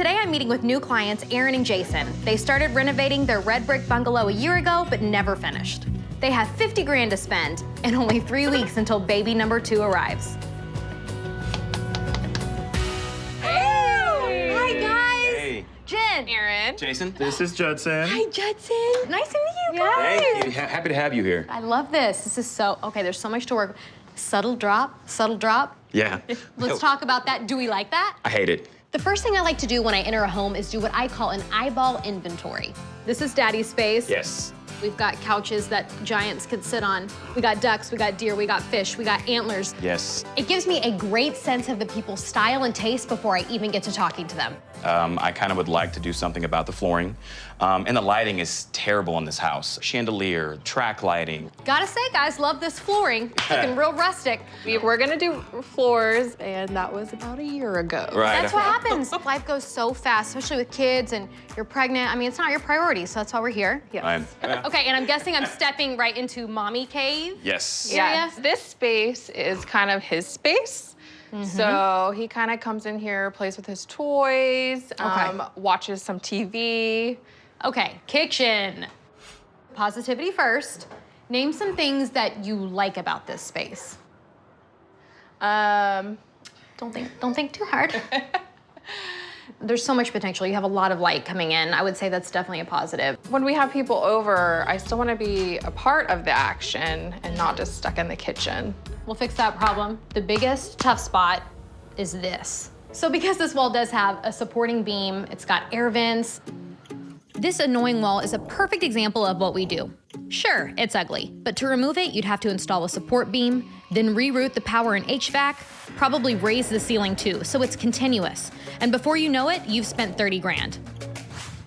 Today I'm meeting with new clients, Aaron and Jason. They started renovating their red brick bungalow a year ago, but never finished. They have 50 grand to spend and only 3 weeks until baby number 2 arrives. Hey! Hi, guys. Hey. Jen. Aaron. Jason. This is Judson. Hi, Judson. Nice to meet you guys. Thank you. Happy to have you here. I love this. This is so, okay, there's so much to work. Subtle drop, subtle drop. Yeah. Let's talk about that. Do we like that? I hate it. The first thing I like to do when I enter a home is do what I call an eyeball inventory. This is Daddy's space. Yes. We've got couches that giants could sit on. We got ducks, we got deer, we got fish, we got antlers. Yes. It gives me a great sense of the people's style and taste before I even get to talking to them. I kind of would like to do something about the flooring. And the lighting is terrible in this house. Chandelier, track lighting. Gotta say, guys, love this flooring. It's looking real rustic. We were gonna do floors, and that was about a year ago. Right. That's what happens. Life goes so fast, especially with kids and you're pregnant. I mean, it's not your priority, so that's why we're here. Yes. Okay, and I'm guessing I'm stepping right into mommy cave. Yes. Yes. This space is kind of his space. So he kind of comes in here, plays with his toys, watches some TV. Okay, kitchen. Positivity first. Name some things that you like about this space. Don't think too hard. There's so much potential. You have a lot of light coming in. I would say that's definitely a positive. When we have people over, I still want to be a part of the action and not just stuck in the kitchen. We'll fix that problem. The biggest tough spot is this. So because this wall does have a supporting beam, it's got air vents. This annoying wall is a perfect example of what we do. Sure, it's ugly, but to remove it, you'd have to install a support beam, then reroute the power and HVAC, probably raise the ceiling too, so it's continuous. And before you know it, you've spent 30 grand.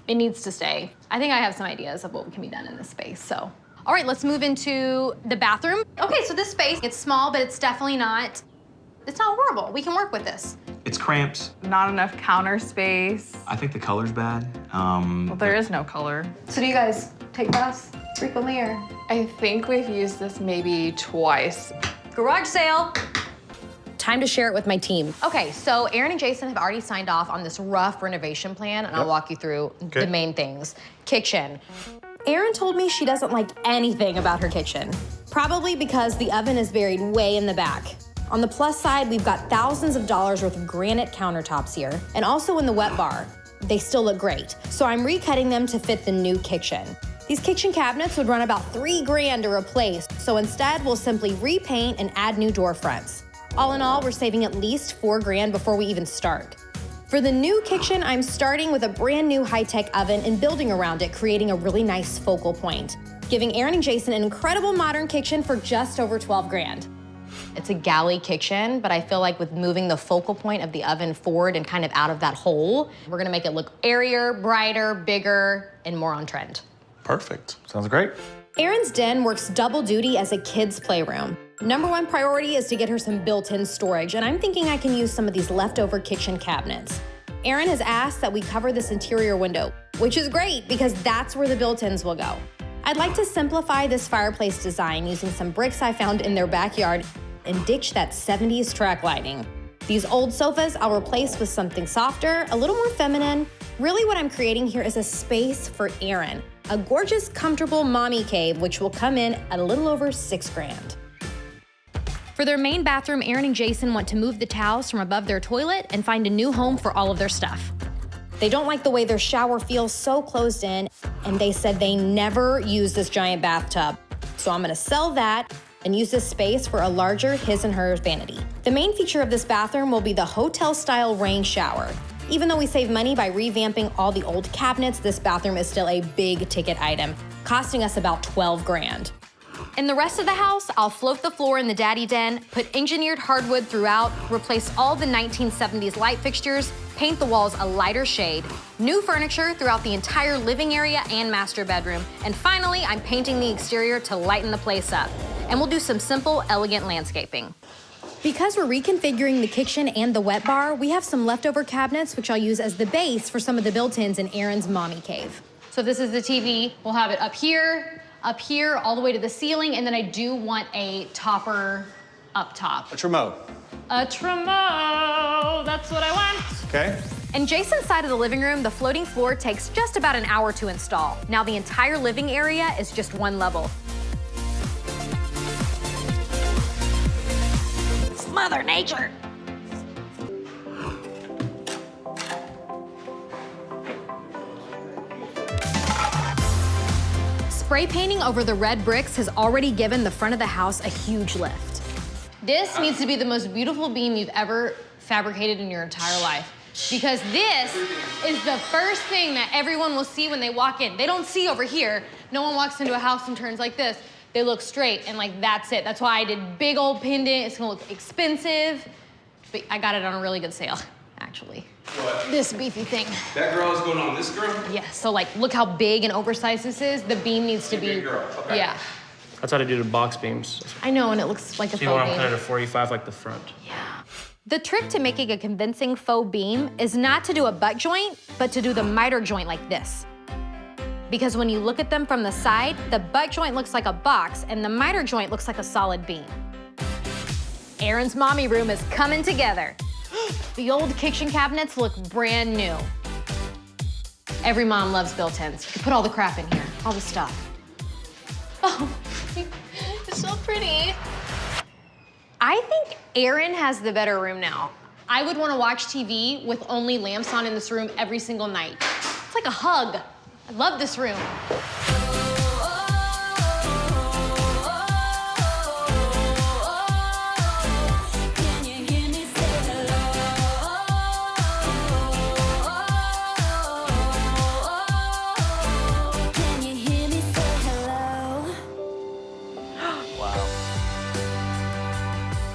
It needs to stay. I think I have some ideas of what can be done in this space, so. All right, let's move into the bathroom. Okay, so this space, it's small, but it's definitely not, it's not horrible. We can work with this. It's cramped. Not enough counter space. I think the color's bad. Well, there is no color. So do you guys take baths frequently or? I think we've used this maybe twice. Garage sale. Time to share it with my team. Okay, so Aaron and Jason have already signed off on this rough renovation plan, and I'll walk you through the main things. Kitchen. Aaron told me she doesn't like anything about her kitchen, probably because the oven is buried way in the back. On the plus side, we've got thousands of dollars worth of granite countertops here, and also in the wet bar. They still look great, so I'm recutting them to fit the new kitchen. These kitchen cabinets would run about 3 grand to replace, so instead we'll simply repaint and add new door fronts. All in all, we're saving at least 4 grand before we even start. For the new kitchen, I'm starting with a brand new high-tech oven and building around it, creating a really nice focal point, giving Aaron and Jason an incredible modern kitchen for just over 12 grand. It's a galley kitchen, but I feel like with moving the focal point of the oven forward and kind of out of that hole, we're gonna make it look airier, brighter, bigger, and more on trend. Perfect. Sounds great. Aaron's den works double duty as a kid's playroom. Number one priority is to get her some built-in storage, and I'm thinking I can use some of these leftover kitchen cabinets. Aaron has asked that we cover this interior window, which is great because that's where the built-ins will go. I'd like to simplify this fireplace design using some bricks I found in their backyard and ditch that 70s track lighting. These old sofas I'll replace with something softer, a little more feminine. Really what I'm creating here is a space for Aaron, a gorgeous, comfortable mommy cave, which will come in at a little over 6 grand. For their main bathroom, Aaron and Jason want to move the towels from above their toilet and find a new home for all of their stuff. They don't like the way their shower feels so closed in, and they said they never use this giant bathtub. So I'm gonna sell that and use this space for a larger his and hers vanity. The main feature of this bathroom will be the hotel-style rain shower. Even though we save money by revamping all the old cabinets, this bathroom is still a big ticket item, costing us about 12 grand. In the rest of the house, I'll float the floor in the daddy den, put engineered hardwood throughout, replace all the 1970s light fixtures, paint the walls a lighter shade, new furniture throughout the entire living area and master bedroom, and finally, I'm painting the exterior to lighten the place up. And we'll do some simple, elegant landscaping. Because we're reconfiguring the kitchen and the wet bar, we have some leftover cabinets which I'll use as the base for some of the built-ins in Aaron's mommy cave. So this is the TV. We'll have it up here, all the way to the ceiling, and then I do want a topper up top. A Tremo. A Tremo, that's what I want. Okay. In Jason's side of the living room, the floating floor takes just about an hour to install. Now the entire living area is just one level. It's Mother Nature. Spray painting over the red bricks has already given the front of the house a huge lift. This needs to be the most beautiful beam you've ever fabricated in your entire life. Because this is the first thing that everyone will see when they walk in. They don't see over here. No one walks into a house and turns like this. They look straight and like, that's it. That's why I did big old pendant. It's gonna look expensive, but I got it on a really good sale, actually. What? This beefy thing. That girl is going on this girl? Yeah, so like, look how big and oversized this is. The beam needs to be, big girl. Okay. Yeah. That's how to do the box beams. I know, and it looks like a So you faux want to beam. cut it at 45 like the front. Yeah. The trick to making a convincing faux beam is not to do a butt joint, but to do the miter joint like this. Because when you look at them from the side, the butt joint looks like a box and the miter joint looks like a solid beam. Erin's mommy room is coming together. The old kitchen cabinets look brand new. Every mom loves built-ins. You put all the crap in here, all the stuff. Oh, it's so pretty. I think Erin has the better room now. I would want to watch TV with only lamps on in this room every single night. It's like a hug. I love this room.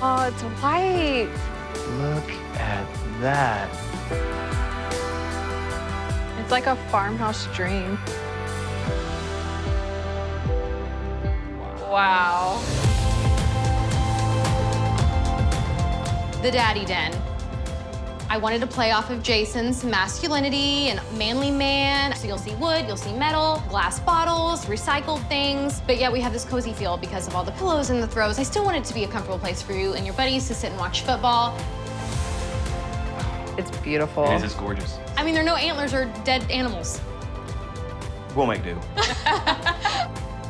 Oh, it's white. Look at that. It's like a farmhouse dream. Wow. The daddy den. I wanted to play off of Jason's masculinity and manly man. So you'll see wood, you'll see metal, glass bottles, recycled things. But yeah, we have this cozy feel because of all the pillows and the throws. I still want it to be a comfortable place for you and your buddies to sit and watch football. It's beautiful. It is, it's gorgeous. I mean, there are no antlers or dead animals. We'll make do.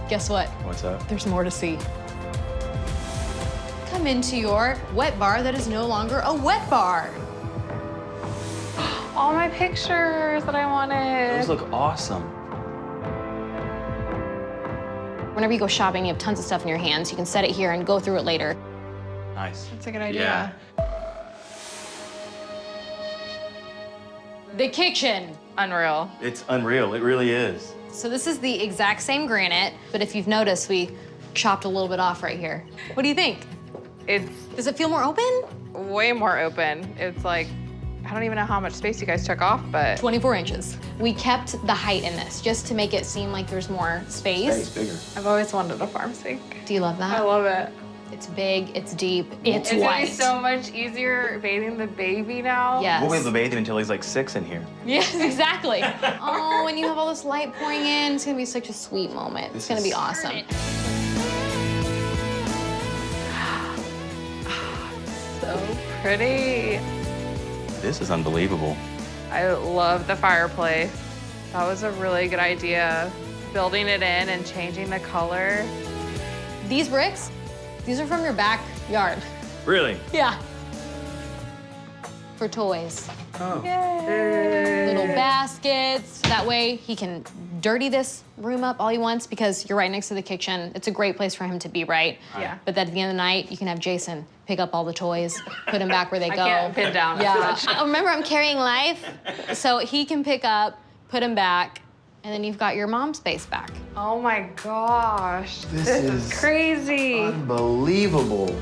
Guess what? What's up? There's more to see. Come into your wet bar that is no longer a wet bar. All my pictures that I wanted. Those look awesome. Whenever you go shopping, you have tons of stuff in your hands. You can set it here and go through it later. Nice. That's a good idea. Yeah. The kitchen. Unreal. It's unreal. It really is. So this is the exact same granite, but if you've noticed, we chopped a little bit off right here. What do you think? Does it feel more open? Way more open. It's like, I don't even know how much space you guys took off, but 24 inches. We kept the height in this just to make it seem like there's more space. It's bigger. I've always wanted a farm sink. Do you love that? I love it. It's big, it's deep, it's It's gonna white. be so much easier bathing the baby now. Yes. We'll be able to bathe him until he's like 6 in here. Yes, exactly. Oh, and you have all this light pouring in. It's gonna be such a sweet moment. It's gonna be awesome. So pretty. This is unbelievable. I love the fireplace. That was a really good idea. Building it in and changing the color. These bricks, these are from your backyard. Really? Yeah. For toys. Oh. Little baskets. That way he can dirty this room up all he wants because you're right next to the kitchen. It's a great place for him to be, right? Yeah. But then at the end of the night, you can have Jason pick up all the toys, put them back where they go. I can't pin down. Yeah. Remember, I'm carrying life. So he can pick up, put them back, and then you've got your mom space back. Oh my gosh. This is is crazy. Unbelievable.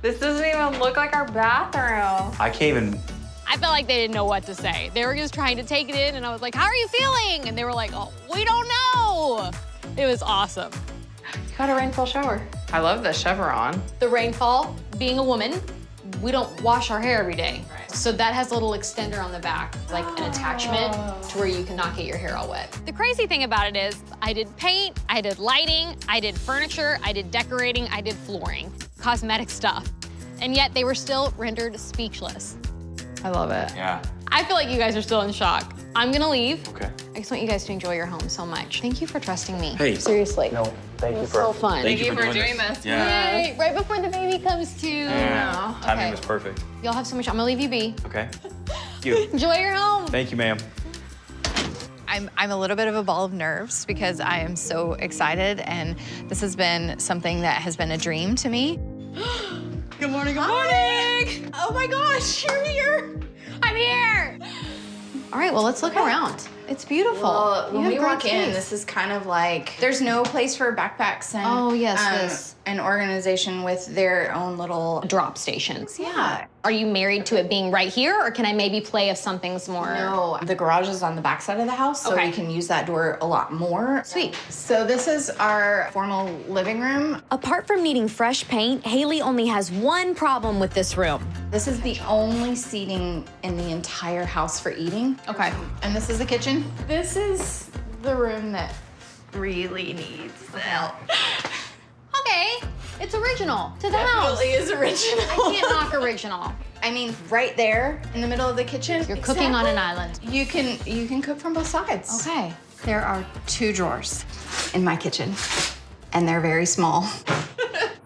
This doesn't even look like our bathroom. I can't even. I felt like they didn't know what to say. They were just trying to take it in, and I was like, how are you feeling? And they were like, oh, we don't know. It was awesome. You got a rainfall shower. I love the chevron. The rainfall, being a woman, we don't wash our hair every day. Right. So that has a little extender on the back, like an attachment to where you can not get your hair all wet. The crazy thing about it is I did paint, I did lighting, I did furniture, I did decorating, I did flooring, cosmetic stuff. And yet they were still rendered speechless. I love it. Yeah. I feel like you guys are still in shock. I'm gonna leave. Okay. I just want you guys to enjoy your home so much. Thank you for trusting me. Hey. Seriously. No, thank you It's for. so fun. Thank you for doing this. Yeah. Yay, right before the baby comes too. Yeah. Timing Okay. was perfect. Y'all have so much. I'm gonna leave you be. Okay. Thank you. Enjoy your home. Thank you, ma'am. I'm a little bit of a ball of nerves because I am so excited, and this has been something that has been a dream to me. Good morning, good morning. Oh my gosh, you're here. I'm here. All right, well, let's look around. It's beautiful. Well, when You have we great walk in, space. this is kind of like, there's no place for backpacks and Oh, yes, this. an organization with their own little drop stations. Yeah. Are you married to it being right here, or can I maybe play if something's more? No, the garage is on the back side of the house, so Okay. we can use that door a lot more. Sweet. So this is our formal living room. Apart from needing fresh paint, Haley only has one problem with this room. This is the only seating in the entire house for eating. Okay. And this is the kitchen. This is the room that really needs the help. Okay, it's original to the house. Definitely is original. I can't knock original. I mean, right there in the middle of the kitchen. You're cooking on an Exactly. island. You can cook from both sides. Okay. There are 2 drawers in my kitchen, and they're very small.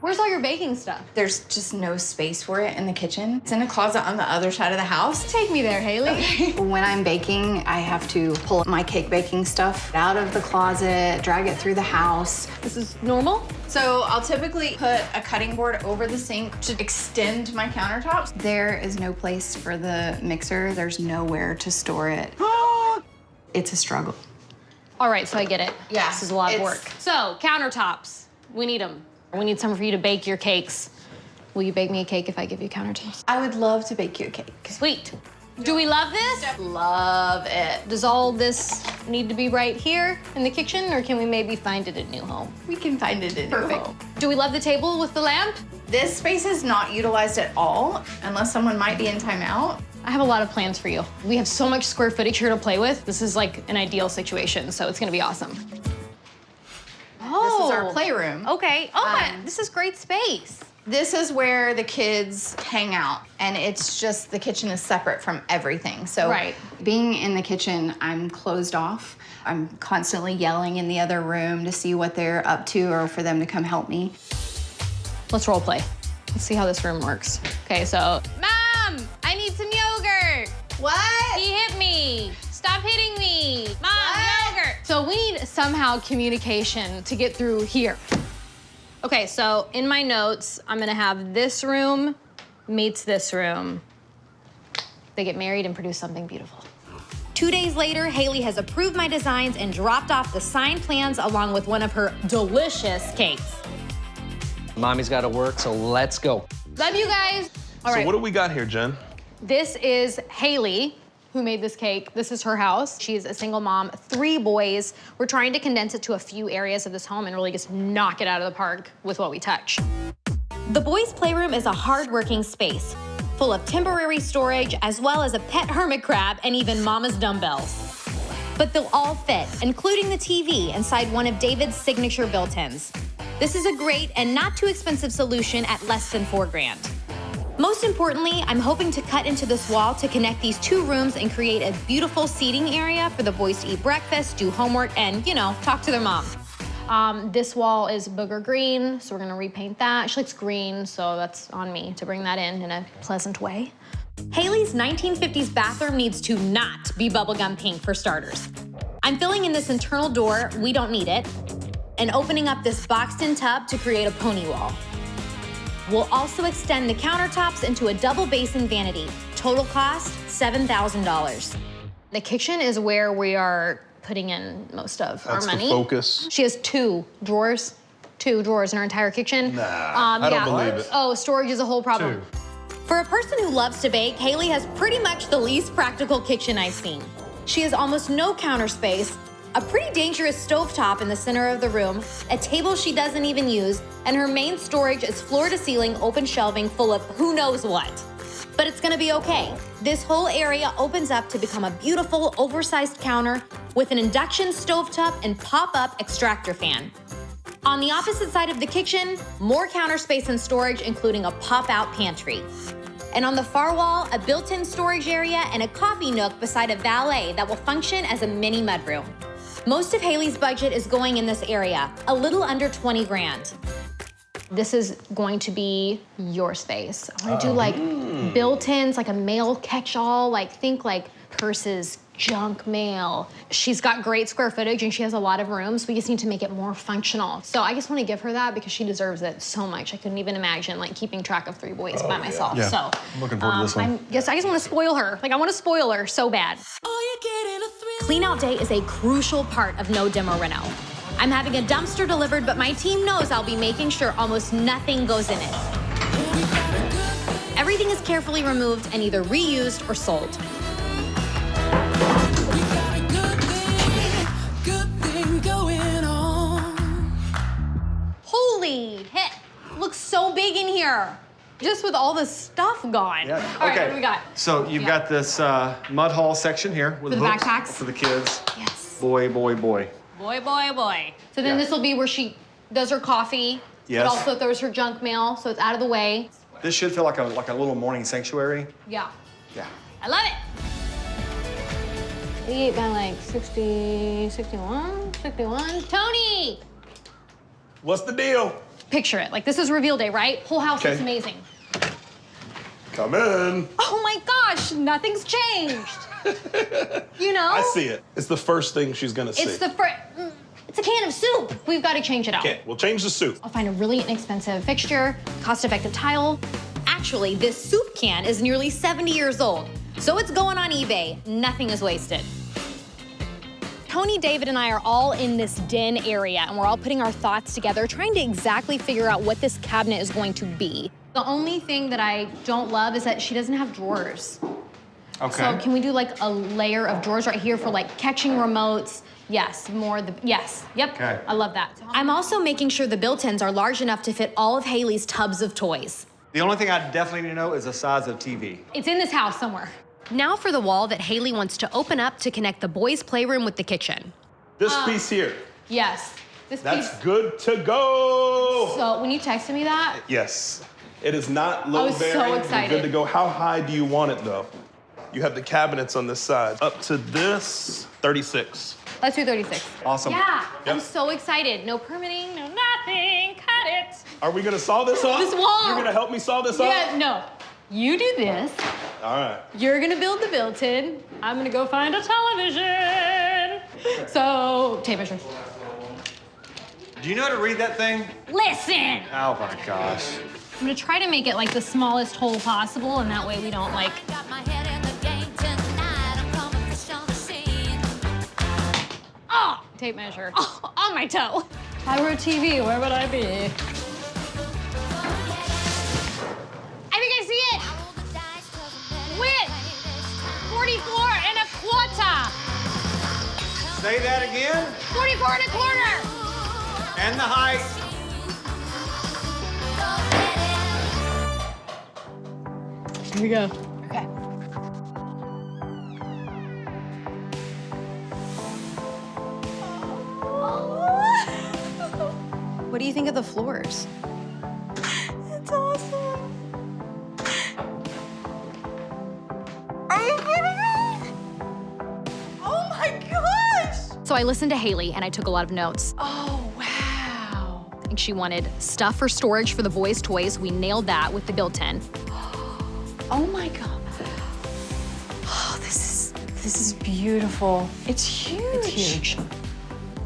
Where's all your baking stuff? There's just no space for it in the kitchen. It's in a closet on the other side of the house. Take me there, Haley. When I'm baking, I have to pull my cake baking stuff out of the closet, drag it through the house. This is normal? So I'll typically put a cutting board over the sink to extend my countertops. There is no place for the mixer. There's nowhere to store it. It's a struggle. All right, so I get it. Yeah, This is a lot of it's- work. So, countertops. We need them. We need some for you to bake your cakes. Will you bake me a cake if I give you countertops? I would love to bake you a cake. Sweet. Do we love this? Love it. Does all this need to be right here in the kitchen, or can we maybe find it a new home? We can find it in your Perfect. home. Do we love the table with the lamp? This space is not utilized at all, unless someone might be in timeout. I have a lot of plans for you. We have so much square footage here to play with. This is like an ideal situation, so it's gonna be awesome. This is our playroom. Okay. Oh, this is great space. This is where the kids hang out, and it's just the kitchen is separate from everything. So Right. being in the kitchen, I'm closed off. I'm constantly yelling in the other room to see what they're up to or for them to come help me. Let's role play. Let's see how this room works. Okay, so, Mom, I need some yogurt. What? He hit me. Stop hitting me. Mom, What? yogurt. So we need somehow communication to get through here. Okay, so in my notes, I'm gonna have this room meets this room. They get married and produce something beautiful. 2 days later, Haley has approved my designs and dropped off the signed plans along with one of her delicious cakes. Mommy's got to work, so let's go. Love you guys. All So right. what do we got here, Jen? This is Haley, who made this cake. This is her house. She's a single mom, 3 boys. We're trying to condense it to a few areas of this home and really just knock it out of the park with what we touch. The boys' playroom is a hard-working space, full of temporary storage, as well as a pet hermit crab and even mama's dumbbells. But they'll all fit, including the TV inside one of David's signature built-ins. This is a great and not too expensive solution at less than $4 grand. Most importantly, I'm hoping to cut into this wall to connect these 2 rooms and create a beautiful seating area for the boys to eat breakfast, do homework, and, you know, talk to their mom. This wall is booger green, so we're gonna repaint that. She likes green, so that's on me to bring that in a pleasant way. Haley's 1950s bathroom needs to not be bubblegum pink for starters. I'm filling in this internal door, we don't need it, and opening up this boxed-in tub to create a pony wall. We'll also extend the countertops into a double basin vanity. Total cost, $7,000. The kitchen is where we are putting in most of our That's money. the focus. She has 2 drawers in her entire kitchen. Nah, I don't believe it. Oh, storage is a whole problem. 2. For a person who loves to bake, Haley has pretty much the least practical kitchen I've seen. She has almost no counter space, a pretty dangerous stovetop in the center of the room, a table she doesn't even use, and her main storage is floor-to-ceiling open shelving full of who knows what. But it's gonna be okay. This whole area opens up to become a beautiful, oversized counter with an induction stovetop and pop-up extractor fan. On the opposite side of the kitchen, more counter space and storage, including a pop-out pantry. And on the far wall, a built-in storage area and a coffee nook beside a valet that will function as a mini mudroom. Most of Haley's budget is going in this area, a little under 20 grand. This is going to be your space. I wanna do like built-ins, like a mail catch-all, like think like purses, junk mail. She's got great square footage and she has a lot of rooms. We just need to make it more functional. So I just wanna give her that because she deserves it so much. I couldn't even imagine like keeping track of 3 boys by myself. Yeah. So I'm looking forward to this one. I just wanna spoil her. Like I wanna spoil her so bad. Clean out day is a crucial part of No Demo Reno. I'm having a dumpster delivered, but my team knows I'll be making sure almost nothing goes in it. Everything is carefully removed and either reused or sold. Holy hit! Looks so big in here. Just with all the stuff gone. Yeah. All right, okay. what do we got? So you've got this mud hall section here with For the hooks backpacks? for the kids. Yes. Boy, boy, boy. Boy, boy, boy. So then Yeah. this will be where she does her coffee, Yes. but also throws her junk mail, so it's out of the way. This should feel like a little morning sanctuary. Yeah. Yeah. I love it. 88 by like 60, 61, 61. Tony! What's the deal? Picture it. Like, this is reveal day, right? Whole house looks Okay. amazing. Come in. Oh my gosh, nothing's changed. You know? I see it. It's the first thing she's gonna see. It's the first. It's a can of soup. We've got to change it out. Okay, we'll change the soup. I'll find a really inexpensive fixture, cost-effective tile. Actually, this soup can is nearly 70 years old, so it's going on eBay. Nothing is wasted. Tony, David, and I are all in this den area, and we're all putting our thoughts together, trying to exactly figure out what this cabinet is going to be. The only thing that I don't love is that she doesn't have drawers. Okay. So can we do like a layer of drawers right here for like catching remotes? Yes, yes, yep. Okay. I love that. I'm also making sure the built-ins are large enough to fit all of Haley's tubs of toys. The only thing I definitely need to know is the size of TV. It's in this house somewhere. Now for the wall that Haley wants to open up to connect the boys' playroom with the kitchen. This piece here, Yes, this that's piece. good to go. So when you texted me that, Yes. It is not I was load so bearing. You're excited. good to go. How high do you want it though? You have the cabinets on this side. Up to this, 36. let's do 36. Awesome. Yeah, I'm Yep. so excited. No permitting, no nothing. Cut it. Are we gonna saw this up? This wall. You're gonna help me saw this up? Yeah, no. You do this. All right. You're gonna build the built-in. I'm gonna go find a television. So, tape measure. Do you know how to read that thing? Listen! Oh my gosh. I'm gonna try to make it like the smallest hole possible, and that way we don't like. Oh! Tape measure. Oh, on my toe. If I were a TV, where would I be? I think I see it! Width! 44 and a quarter! Say that again. 44 and a quarter! And the height. Here we go. Okay. What do you think of the floors? It's awesome. Are you kidding me? Oh my gosh! So I listened to Haley and I took a lot of notes. Oh, wow. I think she wanted stuff for storage for the boys' toys. We nailed that with the built-in. Oh my God. Oh, this is beautiful. It's huge. It's huge.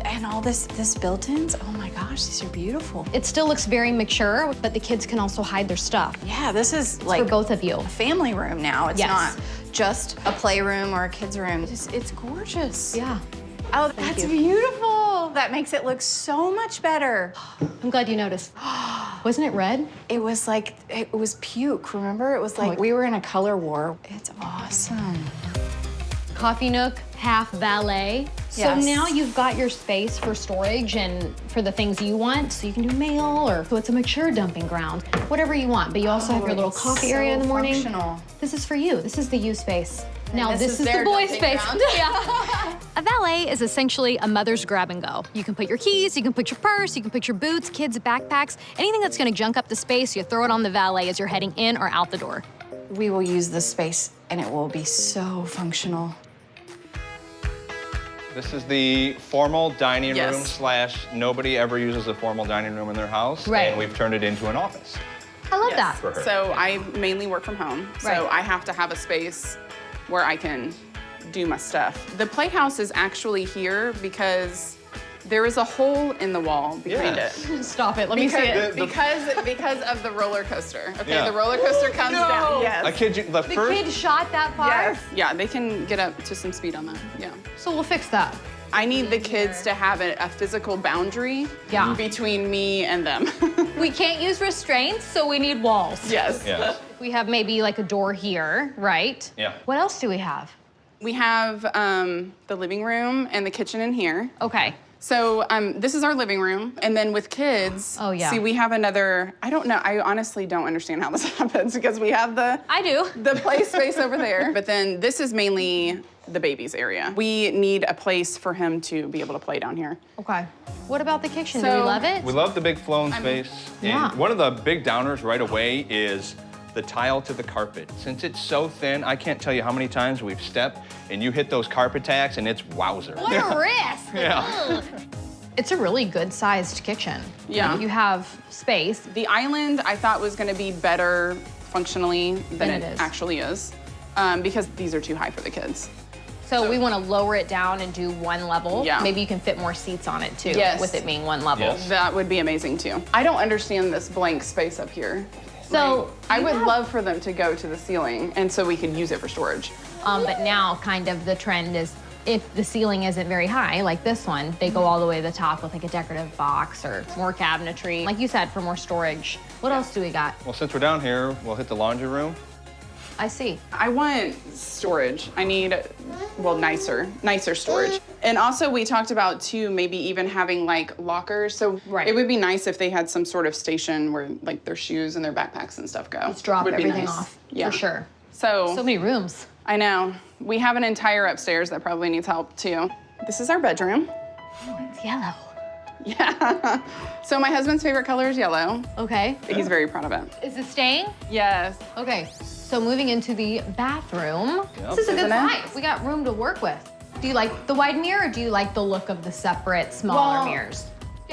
And all this built-ins, oh my gosh, these are beautiful. It still looks very mature, but the kids can also hide their stuff. Yeah, this is For like both of you. a family room now. It's Yes. not just a playroom or a kid's room. It's gorgeous. Yeah. Oh, that's you. beautiful. That makes it look so much better. I'm glad you noticed. Wasn't it red? It was like, it was puke, remember? It was like we were in a color war. It's awesome. Coffee nook, half valet. So Yes. now you've got your space for storage and for the things you want. So you can do mail or so it's a mature dumping ground, whatever you want. But you also have your little it's coffee area in the so morning. functional. This is for you. This is the you space. Now this this is is the their boy dumping space. ground. Yeah. A valet is essentially a mother's grab and go. You can put your keys, you can put your purse, you can put your boots, kids' backpacks, anything that's gonna junk up the space, you throw it on the valet as you're heading in or out the door. We will use this space and it will be so functional. This is the formal dining room Yes. slash nobody ever uses a formal dining room in their house. Right. And we've turned it into an office. I love that. For her. So I mainly work from home. Right. So I have to have a space where I can do my stuff. The playhouse is actually here because there is a hole in the wall behind Yes. it. Stop it. Let me see it. Because of the roller coaster. Okay, Yeah. the roller coaster comes down. Yes. I kid you, the The first. kid shot that far? Yes. Yeah, they can get up to some speed on that. Yeah. So we'll fix that. I need the kids to have a physical boundary between me and them. We can't use restraints, so we need walls. Yes. Yes. We have maybe like a door here, right? Yeah. What else do we have? We have the living room and the kitchen in here. Okay. So this is our living room, and then with kids, Oh, yeah. see, we have another, I don't know, I honestly don't understand how this happens because we have the I do. play space over there, but then this is mainly the baby's area. We need a place for him to be able to play down here. Okay. What about the kitchen? Do we So- love it? We love the big flowing space. yeah. And one of the big downers right away is the tile to the carpet. Since it's so thin, I can't tell you how many times we've stepped and you hit those carpet tacks and it's wowzer. What a risk. Yeah. Ugh. It's a really good sized kitchen. Yeah. You have space. The island I thought was gonna be better functionally than it it is. actually is because these are too high for the kids. So we want to lower it down and do one level. Yeah. Maybe you can fit more seats on it too. Yes. With it being one level. Yes. That would be amazing too. I don't understand this blank space up here. So I you would have- love for them to go to the ceiling and so we could use it for storage. But now kind of the trend is if the ceiling isn't very high, like this one, they go all the way to the top with like a decorative box or more cabinetry. Like you said, for more storage. What else do we got? Well, since we're down here, we'll hit the laundry room. I see. I want storage. I need, well, nicer storage. And also we talked about too, maybe even having like lockers. So Right. it would be nice if they had some sort of station where like their shoes and their backpacks and stuff go. Let's drop Would be everything nice. off. Yeah. For sure. So So many rooms. I know. We have an entire upstairs that probably needs help too. This is our bedroom. It's yellow. Yeah. So my husband's favorite color is yellow. Okay. He's very proud of it. Is it staying? Yes. Okay. So moving into the bathroom. This is a good Isn't it? size. We got room to work with. Do you like the wide mirror or do you like the look of the separate, smaller Well, mirrors?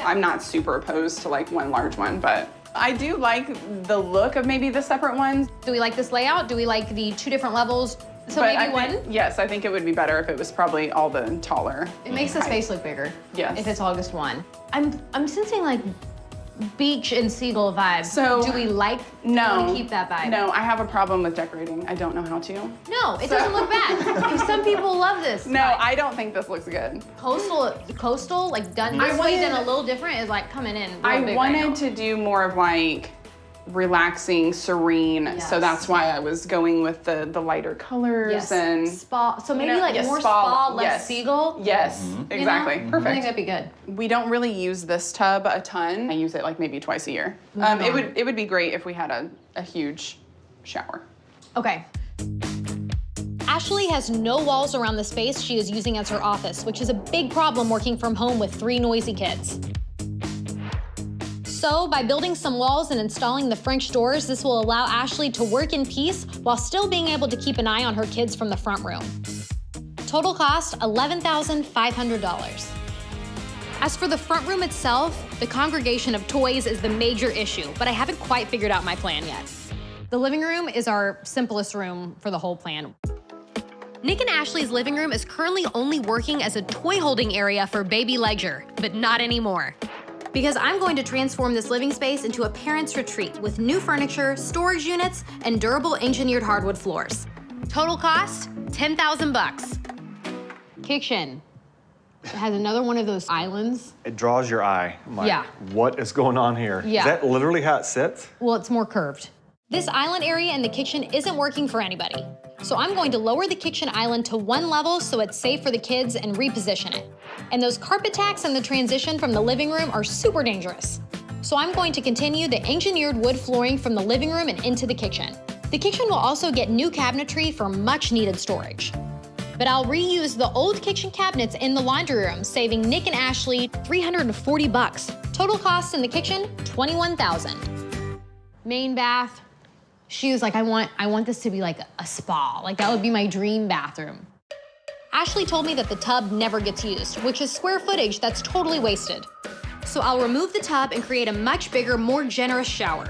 I'm not super opposed to like one large one, but I do like the look of maybe the separate ones. Do we like this layout? Do we like the two different levels? So But maybe I one? think, yes, I think it would be better if it was probably all the taller. It makes the space look bigger. Yes. If it's August 1. I'm sensing like beach and seagull vibes. So, do we like No. to keep that vibe? No, I have a problem with decorating. I don't know how to. No, it doesn't look bad. Because some people love this. No, vibe. I don't think this looks good. Coastal, like done this way, done a little different is like coming in real I big right wanted now. to do more of like relaxing, serene. Yes. So that's why I was going with the lighter colors Yes. and spa. So maybe know, like yes, more spa, spa, less yes. seagull. yes, You know? exactly. I think Perfect. that'd be good. We don't really use this tub a ton. I use it like maybe twice a year. It would be great if we had a huge shower. Okay. Ashley has no walls around the space she is using as her office, which is a big problem working from home with 3 noisy kids. So by building some walls and installing the French doors, this will allow Ashley to work in peace while still being able to keep an eye on her kids from the front room. Total cost, $11,500. As for the front room itself, the congregation of toys is the major issue, but I haven't quite figured out my plan yet. The living room is our simplest room for the whole plan. Nick and Ashley's living room is currently only working as a toy holding area for baby leisure, but not anymore. Because I'm going to transform this living space into a parent's retreat with new furniture, storage units, and durable engineered hardwood floors. Total cost, $10,000. Kitchen. It has another one of those islands. It draws your eye. I'm like, Yeah. what is going on here? Yeah. Is that literally how it sits? Well, it's more curved. This island area in the kitchen isn't working for anybody. So I'm going to lower the kitchen island to 1 level so it's safe for the kids and reposition it. And those carpet tacks and the transition from the living room are super dangerous. So I'm going to continue the engineered wood flooring from the living room and into the kitchen. The kitchen will also get new cabinetry for much needed storage. But I'll reuse the old kitchen cabinets in the laundry room, saving Nick and Ashley $340. Total cost in the kitchen, $21,000. Main bath, She was like, I want this to be like a spa. Like that would be my dream bathroom. Ashley told me that the tub never gets used, which is square footage that's totally wasted. So I'll remove the tub and create a much bigger, more generous shower.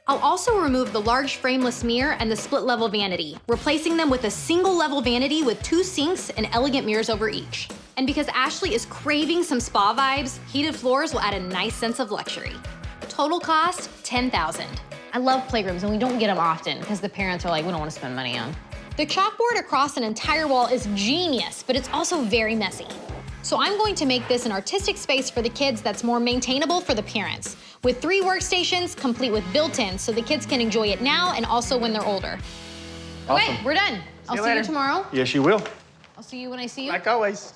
I'll also remove the large frameless mirror and the split level vanity, replacing them with a single level vanity with 2 sinks and elegant mirrors over each. And because Ashley is craving some spa vibes, heated floors will add a nice sense of luxury. Total cost, $10,000. I love playrooms and we don't get them often because the parents are like, we don't want to spend money on. The chalkboard across an entire wall is genius, but it's also very messy. So I'm going to make this an artistic space for the kids that's more maintainable for the parents, with 3 workstations complete with built-ins so the kids can enjoy it now and also when they're older. Awesome. Okay, we're done. I'll see you tomorrow. Yes, you will. I'll see you when I see you. Like always.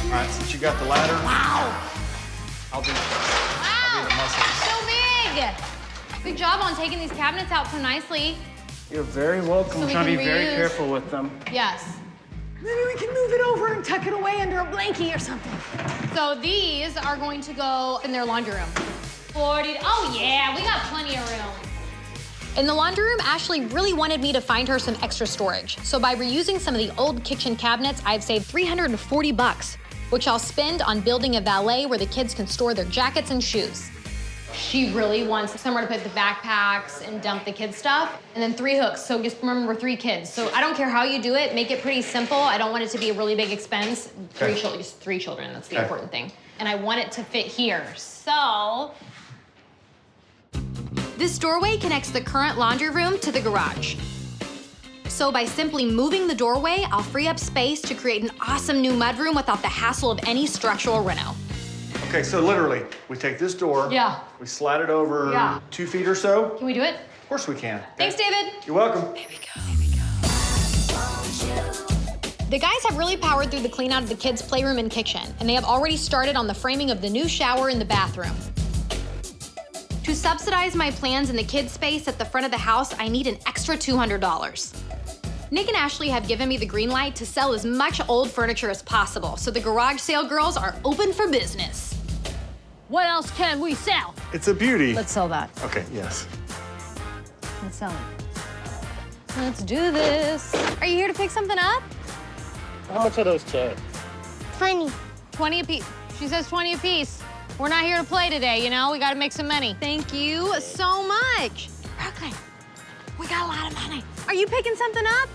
All right, since you got the ladder. Wow. I'll be Wow. the muscles. So big. Good job on taking these cabinets out so nicely. You're very welcome. So we Trying to can be very reuse. careful with them. Yes. Maybe we can move it over and tuck it away under a blankie or something. So these are going to go in their laundry room. 40, oh yeah, we got plenty of room. In the laundry room, Ashley really wanted me to find her some extra storage. So by reusing some of the old kitchen cabinets, I've saved $340, which I'll spend on building a valet where the kids can store their jackets and shoes. She really wants somewhere to put the backpacks and dump the kids' stuff, and then 3 hooks, so just remember we're 3 kids. So I don't care how you do it, make it pretty simple. I don't want it to be a really big expense. Okay. Just 3 children, that's the Okay. important thing. And I want it to fit here, so. This doorway connects the current laundry room to the garage. So by simply moving the doorway, I'll free up space to create an awesome new mudroom without the hassle of any structural reno. Okay, so literally, we take this door. Yeah. We slide it over Yeah. 2 feet or so. Can we do it? Of course we can. Thanks, David. You're welcome. The guys have really powered through the clean out of the kids' playroom and kitchen, and they have already started on the framing of the new shower in the bathroom. To subsidize my plans in the kids' space at the front of the house, I need an extra $200. Nick and Ashley have given me the green light to sell as much old furniture as possible, so the garage sale girls are open for business. What else can we sell? It's a beauty. Let's sell that. Okay, yes. Let's sell it. Let's do this. Are you here to pick something up? How much are those chairs? 20. 20 a piece. She says 20 a piece. We're not here to play today, you know? We gotta make some money. Thank you so much. Brooklyn, we got a lot of money. Are you picking something up?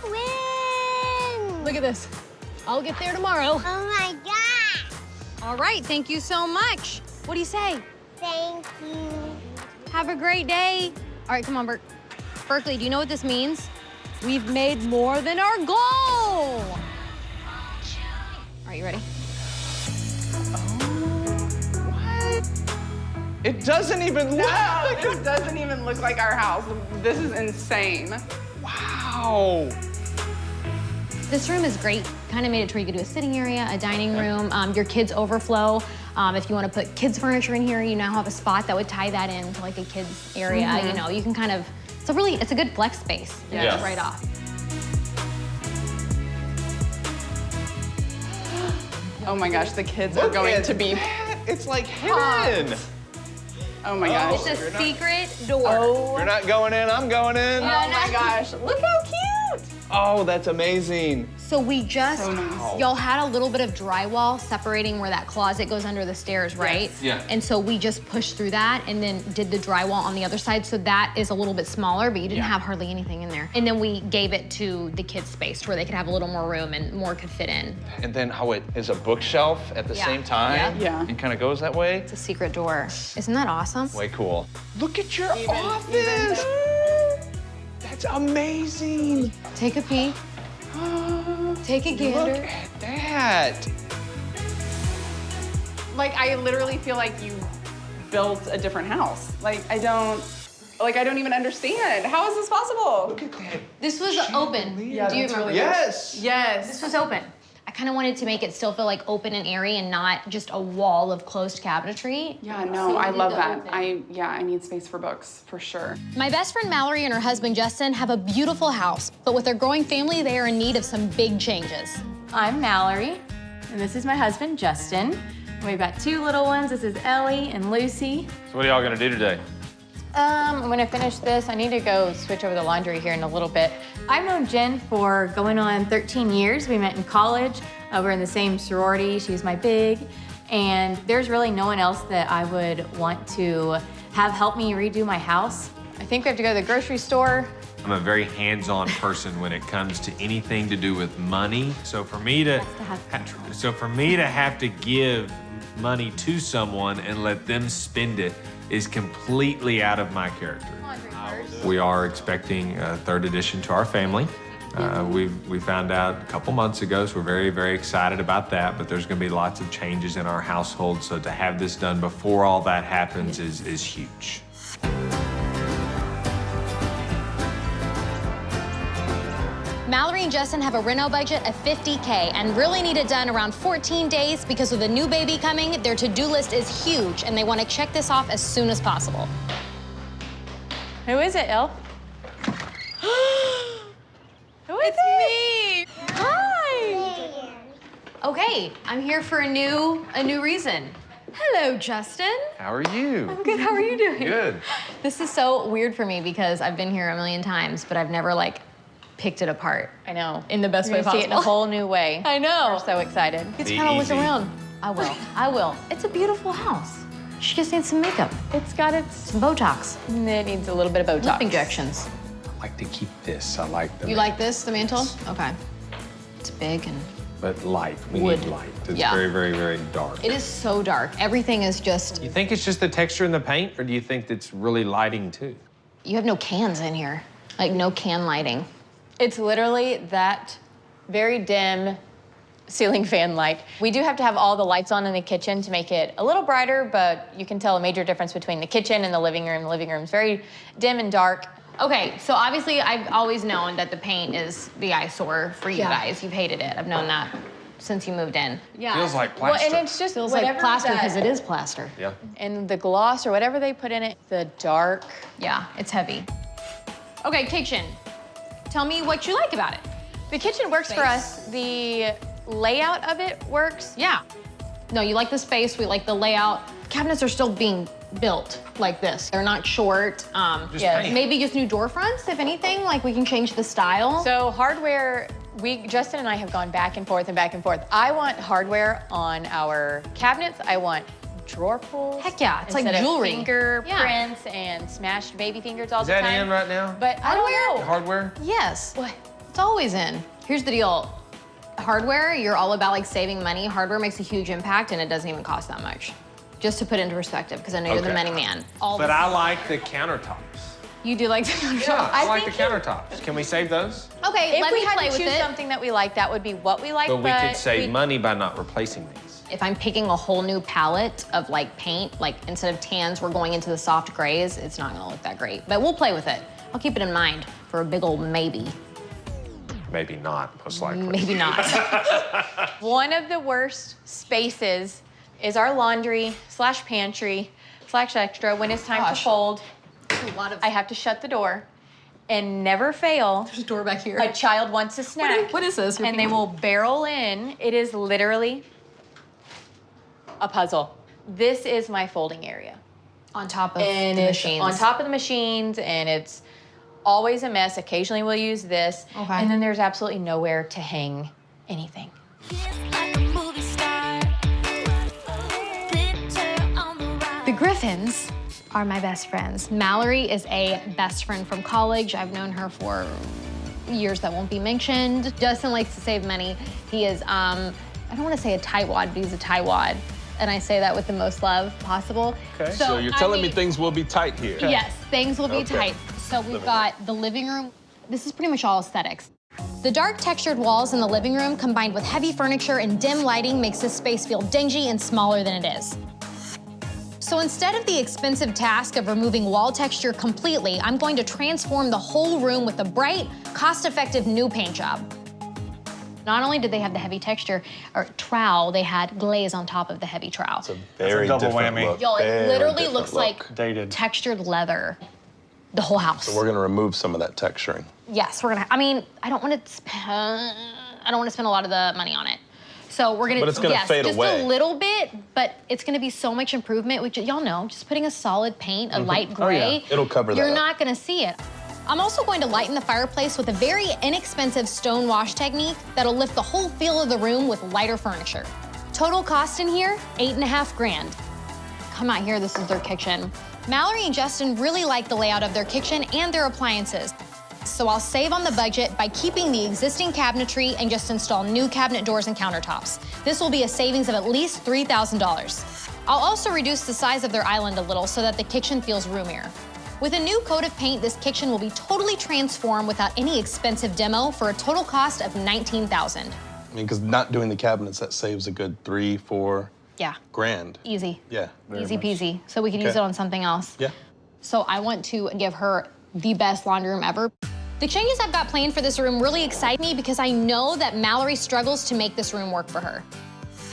When? Look at this. I'll get there tomorrow. Oh my God. All right, thank you so much. What do you say? Thank you. Have a great day. All right, come on, Berkeley, do you know what this means? We've made more than our goal. All right, you ready? It doesn't even look like This doesn't even look like our house. This is insane. Wow. This room is great. Kind of made it to where you could do a sitting area, a dining room, your kids' overflow. If you want to put kids' furniture in here, you now have a spot that would tie that into like a kids' area. You know, you can kind of, it's a good flex space. Yeah. Right off. Oh my gosh, the kids are going to be It's like pumped. hidden. Oh my gosh. It's a secret door. You're not going in, I'm going in. Oh my gosh, look how cute. Oh, that's amazing. So we just, So nice. y'all had a little bit of drywall separating where that closet goes under the stairs, right? Yes. Yeah. And so we just pushed through that and then did the drywall on the other side. So that is a little bit smaller, but you didn't have hardly anything in there. And then we gave it to the kids' space where they could have a little more room and more could fit in. And then how it is a bookshelf at the Yeah. same time. Yeah. And kind of goes that way. It's a secret door. Isn't that awesome? Way cool. Look at your Even office. That's amazing. Take a peek. Take a Look gander. at that. Like, I literally feel like you built a different house. Like, I don't even understand. How is this possible? Look at that. This was open. Do you remember? Yes. Yes. This was open. I kind of wanted to make it still feel like open and airy and not just a wall of closed cabinetry. Yeah, no, I love that. I need space for books, for sure. My best friend Mallory and her husband Justin have a beautiful house, but with their growing family, they are in need of some big changes. I'm Mallory, and this is my husband, Justin. We've got 2 little ones. This is Ellie and Lucy. So what are y'all gonna do today? I'm gonna finish this. I need to go switch over the laundry here in a little bit. I've known Jen for going on 13 years. We met in college. We're in the same sorority. She was my big. And there's really no one else that I would want to have help me redo my house. I think we have to go to the grocery store. I'm a very hands-on person when it comes to anything to do with money. So for me to have to give money to someone and let them spend it is completely out of my character. We are expecting a 3rd addition to our family. We found out a couple months ago, so we're very, very excited about that, but there's gonna be lots of changes in our household, so to have this done before all that happens is huge. Mallory and Justin have a Reno budget of $50K and really need it done around 14 days because with a new baby coming, their to-do list is huge and they want to check this off as soon as possible. Who is it, Elle? Who is Me! Hi! Okay, I'm here for a new reason. Hello, Justin. How are you? I'm good, how are you doing? Good. This is so weird for me because I've been here a million times, but I've never picked it apart. I know. In the best You're way gonna possible. see it in a whole new way. I know. We're so excited. It's kind of look around. I will. It's a beautiful house. She just needs some makeup. It's got some Botox. It needs a little bit of Botox. Lip injections. I like to keep this. I like the You like this, the mantle? Okay. It's big and But light. We wood. need light. It's Yeah. very, very, very dark. it is so dark. Everything is just, You think it's just the texture in the paint, or do you think it's really lighting too? you have no cans in here. Like no can lighting. It's literally that very dim ceiling fan light. We do have to have all the lights on in the kitchen to make it a little brighter, but you can tell a major difference between the kitchen and the living room. The living room's very dim and dark. Okay, so obviously I've always known that the paint is the eyesore for you guys. You've hated it. I've known that since you moved in. Yeah. Feels like Well, plaster. and it's just Feels whatever like plaster that- because it is plaster. Yeah. And the gloss or whatever they put in it, the dark. Yeah, it's heavy. Okay, kitchen. Tell me what you like about it. The kitchen works for us. The layout of it works. Yeah. No, you like the space, we like the layout. Cabinets are still being built like this. They're not short. Yes. Maybe just new door fronts, if anything, like we can change the style. So hardware, Justin and I have gone back and forth and back and forth. I want hardware on our cabinets. I want drawer pulls. Heck yeah, it's like instead of jewelry. fingerprints and smashed baby fingers all Is the that time. in right now? But I don't know. Hardware? Yes. What? It's always in. Here's the deal. Hardware, you're all about saving money. Hardware makes a huge impact and it doesn't even cost that much. Just to put into perspective, because I know you're the money man. But I like the countertops. You do like the countertops? Yeah, I like the countertops. Can we save those? Okay, If let we me had play to with choose it. something that we like, that would be what we like. But we could save money by not replacing these. If I'm picking a whole new palette of paint, instead of tans, we're going into the soft grays, it's not gonna look that great. But we'll play with it. I'll keep it in mind for a big old maybe. Maybe not, most likely. Maybe not. One of the worst spaces is our laundry / pantry / extra. When it's time to fold, I have to shut the door and never fail. There's a door back here. A child wants a snack. What is this? And they will barrel in. It is literally a puzzle. This is my folding area. On top of And the it's machines. on top of the machines, and it's always a mess. Occasionally we'll use this. Okay. And then there's absolutely nowhere to hang anything. The Griffins are my best friends. Mallory is a best friend from college. I've known her for years that won't be mentioned. Justin likes to save money. He is, I don't want to say a tightwad, but he's a tightwad. And I say that with the most love possible. Okay. So you're telling me things will be tight here. Yes, things will be Okay. tight. So we've got the living room. This is pretty much all aesthetics. The dark textured walls in the living room combined with heavy furniture and dim lighting makes this space feel dingy and smaller than it is. So instead of the expensive task of removing wall texture completely, I'm going to transform the whole room with a bright, cost-effective new paint job. Not only did they have the heavy texture or trowel, they had glaze on top of the heavy trowel. It's a very double different whammy. look. Y'all, it Very literally different looks look. like Dated. textured leather. The whole house. So we're gonna remove some of that texturing. Yes, we're gonna. I mean, I don't want to spend a lot of the money on it. So we're gonna, But it's gonna fade just away. a little bit, but it's gonna be so much improvement. Which y'all know, just putting a solid paint, a light gray, Oh, yeah. It'll cover that you're up. not gonna see it. I'm also going to lighten the fireplace with a very inexpensive stone wash technique that'll lift the whole feel of the room with lighter furniture. Total cost in here, $8.5 grand. Come out here, this is their kitchen. Mallory and Justin really like the layout of their kitchen and their appliances. So I'll save on the budget by keeping the existing cabinetry and just install new cabinet doors and countertops. This will be a savings of at least $3,000. I'll also reduce the size of their island a little so that the kitchen feels roomier. With a new coat of paint, this kitchen will be totally transformed without any expensive demo for a total cost of $19,000. I mean, because not doing the cabinets, that saves a good 3-4 Yeah. grand. Easy. Yeah. Easy peasy. So we can use it on something else. Yeah. So I want to give her the best laundry room ever. The changes I've got planned for this room really excite me because I know that Mallory struggles to make this room work for her.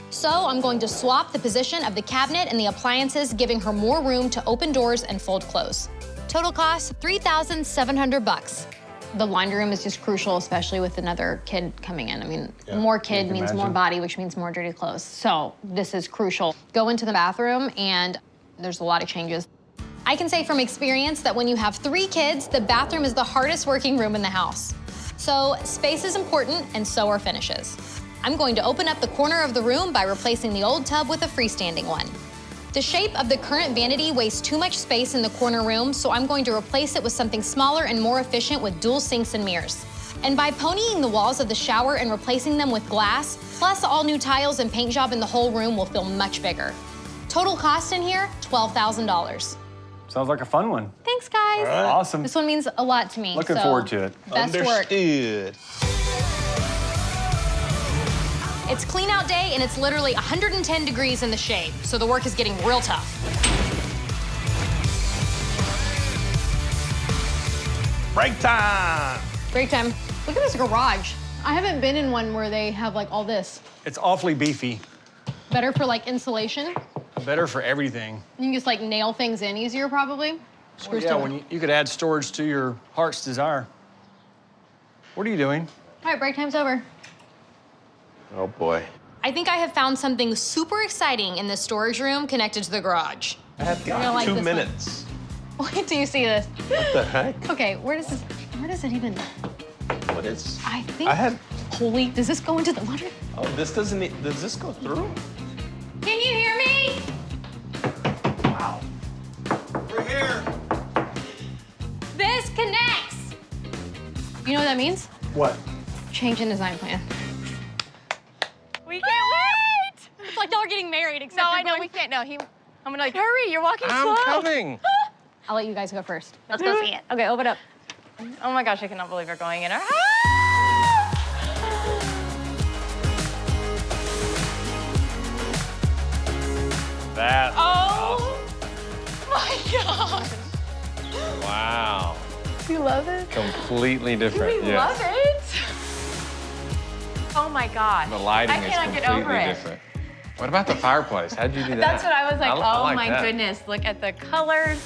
So I'm going to swap the position of the cabinet and the appliances, giving her more room to open doors and fold clothes. Total cost, $3,700. The laundry room is just crucial, especially with another kid coming in. I mean, more kid means more body, which means more dirty clothes. So this is crucial. Go into the bathroom and there's a lot of changes. I can say from experience that when you have 3 kids, the bathroom is the hardest working room in the house. So space is important and so are finishes. I'm going to open up the corner of the room by replacing the old tub with a freestanding one. The shape of the current vanity wastes too much space in the corner room, so I'm going to replace it with something smaller and more efficient with dual sinks and mirrors. And by ponying the walls of the shower and replacing them with glass, plus all new tiles and paint job in the whole room will feel much bigger. Total cost in here, $12,000. Sounds like a fun one. Thanks, guys. All right. Awesome. This one means a lot to me. Looking so forward to it. Best work. Understood. It's clean out day and it's literally 110 degrees in the shade, so the work is getting real tough. Break time. Break time. Look at this garage. I haven't been in one where they have like all this. It's awfully beefy. Better for like insulation. Better for everything. You can just like nail things in easier probably. Well, yeah, when you could add storage to your heart's desire. What are you doing? All right, break time's over. Oh, boy. I think I have found something super exciting in this storage room connected to the garage. I have You're gonna like 2 this minutes. Wait till you see this. What the heck? Okay, where does it even? What is? I think. I had. Holy, does this go into the laundry? Oh, this doesn't. Does this go through? Can you hear me? Wow. We're here. This connects. You know what that means? What? Change in design plan. We can't wait! It's like y'all are getting married, except No, you're I know going- we can't. No, I'm gonna like, hurry, you're walking slow. I'm coming. I'll let you guys go first. Let's go see it. Okay, open up. Oh my gosh, I cannot believe we're going in our That's Oh my gosh. wow. Do you love it? Completely different. We love it. Oh my gosh. The lighting I is cannot get over completely it. different. What about the fireplace? How'd you do that? That's what I was like, I oh like my that. goodness, look at the colors.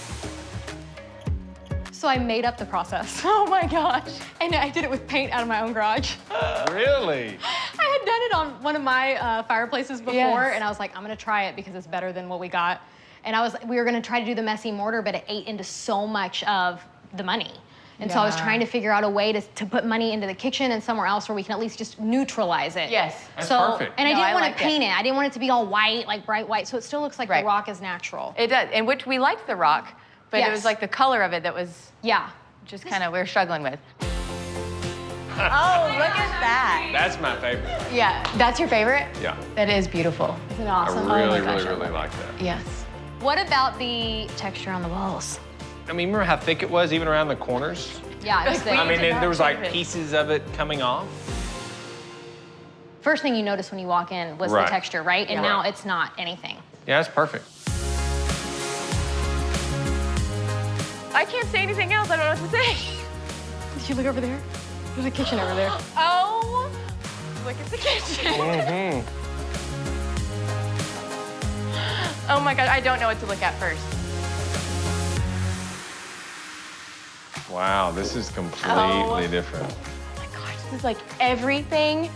So I made up the process. Oh my gosh. And I did it with paint out of my own garage. Really? I had done it on one of my fireplaces before, Yes. and I was like, I'm gonna try it because it's better than what we got. And we were gonna try to do the messy mortar, but it ate into so much of the money. And so I was Yeah. trying to figure out a way to put money into the kitchen and somewhere else where we can at least just neutralize it. Yes. That's So, perfect. and I No, didn't I want liked to paint it. I didn't want it to be all white, like bright white, so it still looks like Right. the rock is natural. It does, and which we liked the rock, but it Yes. was like the color of it that was Yeah. just kind of, we were struggling with. Oh, look at that. That's my favorite. Yeah, that's your favorite? Yeah. That is beautiful. Isn't it awesome? I Oh my really, gosh, really, I really love it. like that. Yes. What about the texture on the walls? I mean, remember how thick it was even around the corners? Yeah, it was thick. I mean, did not there was think of like it. pieces of it coming off. First thing you notice when you walk in was Right. the texture, right? And Yeah. now it's not anything. Yeah, it's perfect. I can't say anything else. I don't know what to say. Did you look over there? There's a kitchen over there. Oh, look at the kitchen. Mm-hmm. Oh my God, I don't know what to look at first. Wow, this is completely Oh. different. Oh my gosh, this is like everything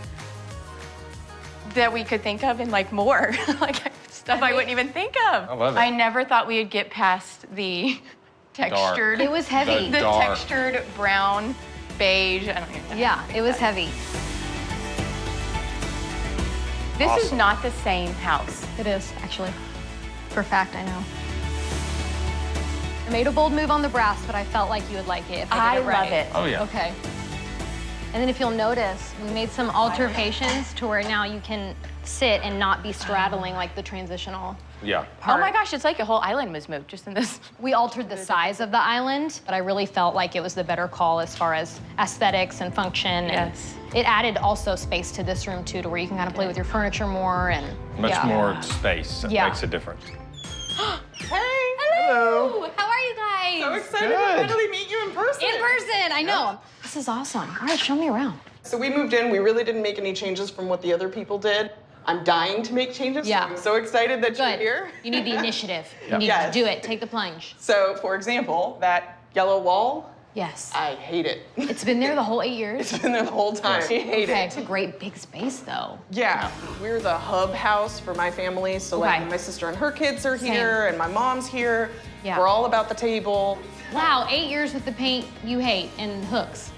that we could think of and like more. Like stuff I wouldn't even think of. I love it. I never thought we would get past the textured. It was heavy. The dark. textured brown, beige. I don't even know. Yeah, it was heavy. This is not the same house. It is, actually. For a fact, I know. I made a bold move on the brass, but I felt like you would like it if I did it right. love it. Oh, yeah. Okay. And then if you'll notice, we made some alterations to where now you can sit and not be straddling like the transitional Yeah. part. Oh my gosh, it's like a whole island was moved just in this. We altered the size of the island, but I really felt like it was the better call as far as aesthetics and function. Yes. And it added also space to this room too, to where you can kind of play with your furniture more and Much more space. That Yeah. makes a difference. Hey. Hello. How are you guys? So excited to finally meet you in person. In person, I know. This is awesome. All right, show me around. So we moved in. We really didn't make any changes from what the other people did. I'm dying to make changes. Yeah. So I'm so excited that you're Good. here. You need the initiative. Yeah. You need Yes. to do it. Take the plunge. So, for example, that yellow wall, Yes. I hate it. It's been there the whole 8 years. It's been there the whole time. I hate Okay, it. it's a great big space though. Yeah, we're the hub house for my family. So like Okay. my sister and her kids are Same. here, and my mom's here. Yeah. We're all about the table. Wow, 8 years with the paint you hate and hooks.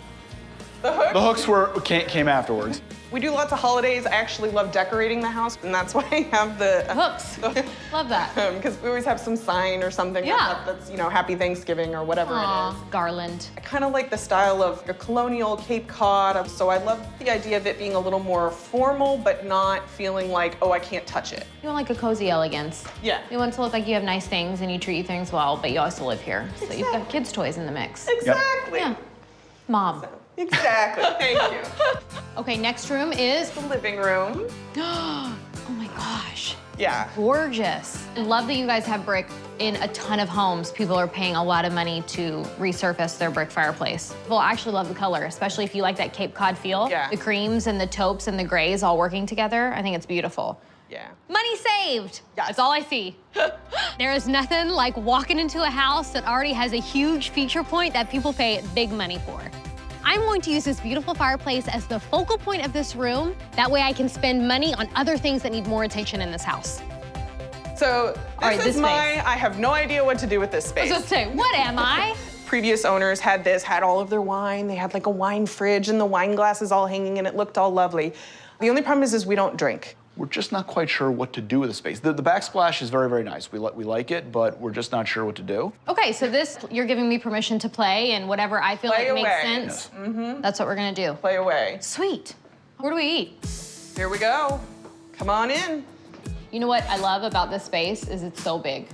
The hook. The hooks came afterwards. We do lots of holidays. I actually love decorating the house, and that's why I have the Hooks. Love that. because we always have some sign or something Yeah. that's Happy Thanksgiving or whatever it Aw, is. garland. I kind of like the style of a colonial Cape Cod, so I love the idea of it being a little more formal, but not feeling like, oh, I can't touch it. You want like a cozy elegance. Yeah. You want to look like you have nice things and you treat things well, but you also live here. So you've got kids' toys in the mix. Exactly. Yeah. Mom. Exactly. Thank you. Okay, next room is. The living room. Oh my gosh. Yeah. Gorgeous. I love that you guys have brick in a ton of homes. People are paying a lot of money to resurface their brick fireplace. People actually love the color, especially if you like that Cape Cod feel. Yeah. The creams and the taupes and the grays all working together. I think it's beautiful. Yeah. Money saved. Yes. That's all I see. There is nothing like walking into a house that already has a huge feature point that people pay big money for. I'm going to use this beautiful fireplace as the focal point of this room. That way I can spend money on other things that need more attention in this house. So this is space. I have no idea what to do with this I space. was just saying, what am I? Previous owners had all of their wine. They had like a wine fridge and the wine glasses all hanging and it looked all lovely. The only problem is we don't drink. We're just not quite sure what to do with the space. The backsplash is very, very nice. We like it, but we're just not sure what to do. Okay, so this, you're giving me permission to play and whatever I feel Play like makes away. sense, that's what we're gonna do. Play away. Sweet. Where do we eat? Here we go. Come on in. You know what I love about this space is it's so big.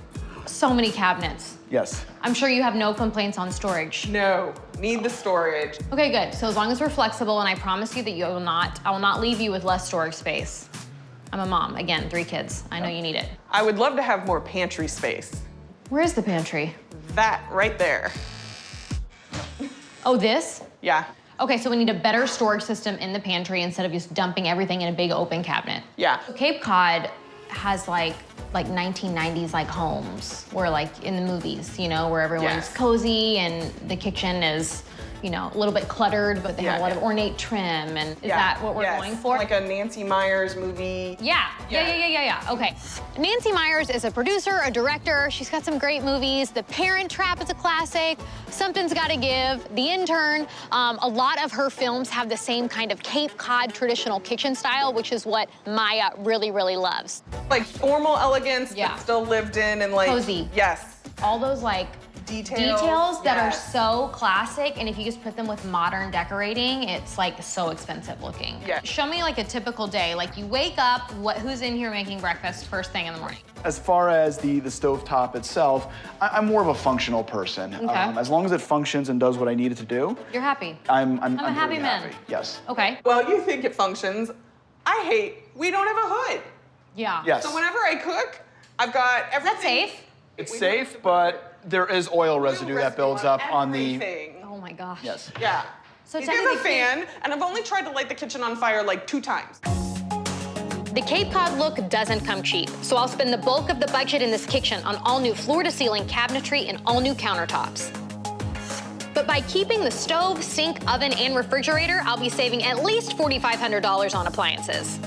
So many cabinets. Yes. I'm sure you have no complaints on storage. No, need the storage. Okay, good. So as long as we're flexible, and I promise you that I will not leave you with less storage space. I'm a mom, again, 3 kids. I know you need it. I would love to have more pantry space. Where is the pantry? That right there. Oh, this? Yeah. Okay, so we need a better storage system in the pantry instead of just dumping everything in a big open cabinet. Yeah. Cape Cod has like 1990s like homes where like in the movies, where everyone's cozy and the kitchen is, a little bit cluttered, but they have a lot of ornate trim. And is that what we're going for? Like a Nancy Meyers movie. Yeah. Okay. Nancy Meyers is a producer, a director. She's got some great movies. The Parent Trap is a classic. Something's Gotta Give. The Intern. A lot of her films have the same kind of Cape Cod traditional kitchen style, which is what Maya really, really loves. Like formal elegance, but still lived in and like cozy. Yes. All those like details that are so classic, and if you just put them with modern decorating, it's like so expensive looking. Yeah. Show me like a typical day. Like you wake up, who's in here making breakfast first thing in the morning? As far as the stovetop itself, I'm more of a functional person. Okay. As long as it functions and does what I need it to do, You're happy. I'm a happy very man. happy. Yes. Okay. Well, you think it functions. I hate, we don't have a hood. Yeah. Yes. So whenever I cook, I've got everything. Is that safe? It's safe, but there is oil residue that builds up on the. Everything. Oh my gosh. Yes. Yeah. So It has a fan, and I've only tried to light the kitchen on fire like 2 times. The Cape Cod look doesn't come cheap, so I'll spend the bulk of the budget in this kitchen on all new floor-to-ceiling cabinetry and all new countertops. But by keeping the stove, sink, oven, and refrigerator, I'll be saving at least $4,500 on appliances.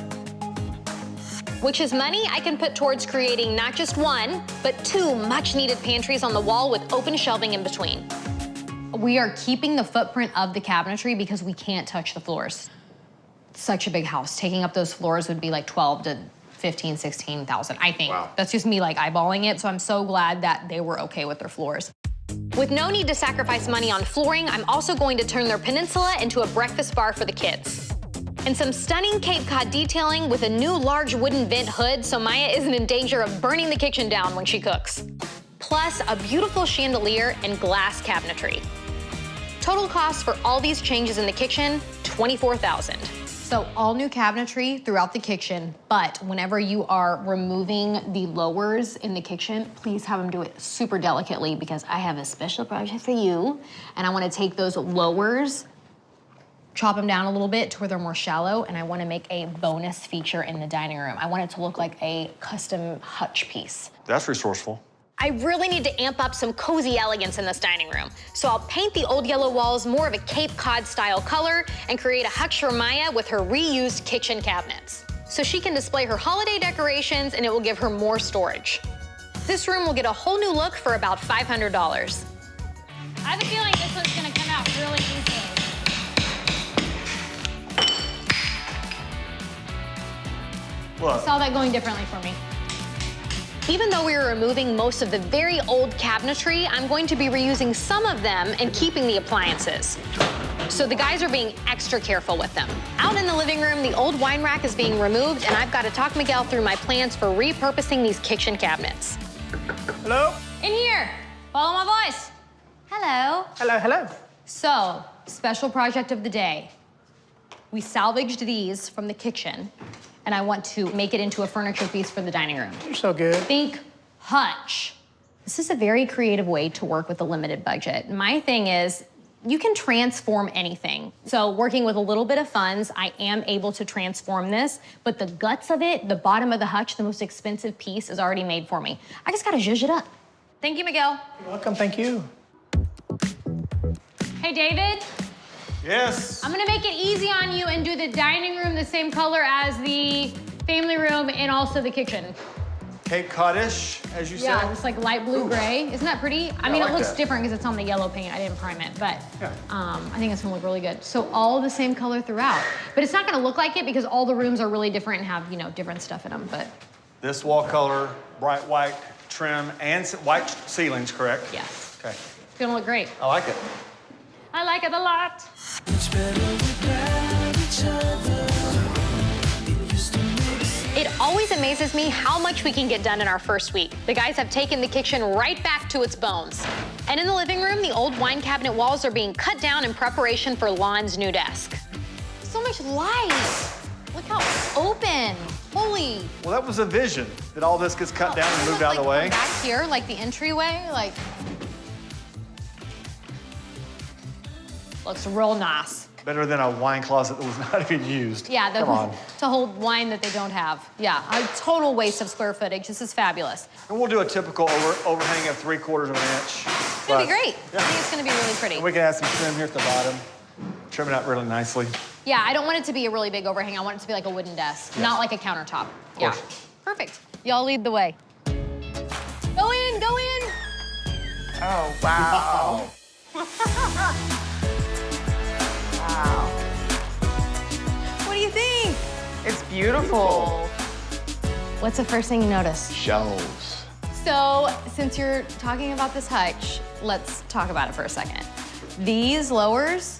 which is money I can put towards creating not just one, but 2 much-needed pantries on the wall with open shelving in between. We are keeping the footprint of the cabinetry because we can't touch the floors. Such a big house. Taking up those floors would be like 12 to 15, 16,000, I think. Wow. That's just me like eyeballing it, so I'm so glad that they were okay with their floors. With no need to sacrifice money on flooring, I'm also going to turn their peninsula into a breakfast bar for the kids. And some stunning Cape Cod detailing with a new large wooden vent hood so Maya isn't in danger of burning the kitchen down when she cooks. Plus a beautiful chandelier and glass cabinetry. Total cost for all these changes in the kitchen, $24,000. So all new cabinetry throughout the kitchen, but whenever you are removing the lowers in the kitchen, please have them do it super delicately because I have a special project for you, and I wanna take those lowers, chop them down a little bit to where they're more shallow, and I wanna make a bonus feature in the dining room. I want it to look like a custom hutch piece. That's resourceful. I really need to amp up some cozy elegance in this dining room. So I'll paint the old yellow walls more of a Cape Cod style color and create a hutch for Maya with her reused kitchen cabinets. So she can display her holiday decorations and it will give her more storage. This room will get a whole new look for about $500. I have a feeling this one's gonna come out really easy. What? I saw that going differently for me. Even though we are removing most of the very old cabinetry, I'm going to be reusing some of them and keeping the appliances. So the guys are being extra careful with them. Out in the living room, the old wine rack is being removed, and I've got to talk Miguel through my plans for repurposing these kitchen cabinets. Hello? In here, follow my voice. Hello. Hello, hello. So, special project of the day. We salvaged these from the kitchen, and I want to make it into a furniture piece for the dining room. You're so good. Think hutch. This is a very creative way to work with a limited budget. My thing is, you can transform anything. So working with a little bit of funds, I am able to transform this, but the guts of it, the bottom of the hutch, the most expensive piece is already made for me. I just gotta zhuzh it up. Thank you, Miguel. You're welcome, thank you. Hey, David. Yes. I'm gonna make it easy on you and do the dining room the same color as the family room and also the kitchen. Cape Cod-ish, as you Yeah, said. it's like light blue gray. Isn't that pretty? I mean, I like it looks that. different because it's on the yellow paint. I didn't prime it, but I think it's gonna look really good. So all the same color throughout. But it's not gonna look like it because all the rooms are really different and have, you know, different stuff in them, but. This wall color, bright white trim, and white ceilings, correct? Yes. Okay. It's gonna look great. I like it. I like it a lot. It always amazes me how much we can get done in our first week. The guys have taken the kitchen right back to its bones. And in the living room, the old wine cabinet walls are being cut down in preparation for Lon's new desk. So much light. Look how open. Holy. Well, that was a vision, that all this gets cut down and moved out of the way. Back here, like the entryway, like. Looks real nice. Better than a wine closet that was not even used. Yeah, Come on. to hold wine that they don't have. Yeah, a total waste of square footage. This is fabulous. And we'll do a typical overhang of 3/4 of an inch. It's gonna be great. Yeah. I think it's gonna be really pretty. And we can add some trim here at the bottom. Trim it out really nicely. Yeah, I don't want it to be a really big overhang. I want it to be like a wooden desk, not like a countertop. Yeah, perfect. Y'all lead the way. Go in, go in. Oh, wow. Wow. What do you think? It's beautiful. What's the first thing you notice? Shelves. So, since you're talking about this hutch, let's talk about it for a second. These lowers,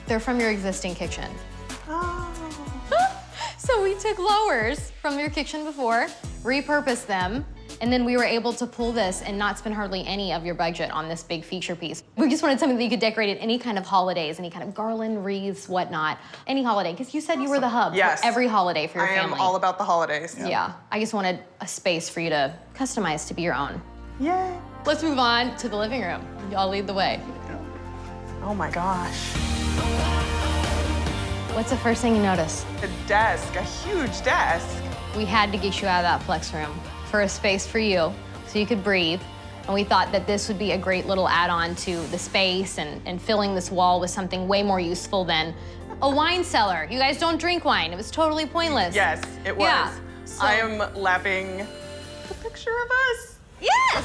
they're from your existing kitchen. Oh. So we took lowers from your kitchen before, repurposed them, and then we were able to pull this and not spend hardly any of your budget on this big feature piece. We just wanted something that you could decorate at any kind of holidays, any kind of garland, wreaths, whatnot, any holiday, because you said you were the hub Yes. for every holiday for your I family. am all about the holidays. Yeah, I just wanted a space for you to customize to be your own. Yay. Let's move on to the living room. Y'all lead the way. Oh my gosh. What's the first thing you notice? A desk, a huge desk. We had to get you out of that flex room for a space for you so you could breathe. And we thought that this would be a great little add-on to the space and filling this wall with something way more useful than a wine cellar. You guys don't drink wine. It was totally pointless. Yes, it was. Yeah. I am lapping the picture of us. Yes!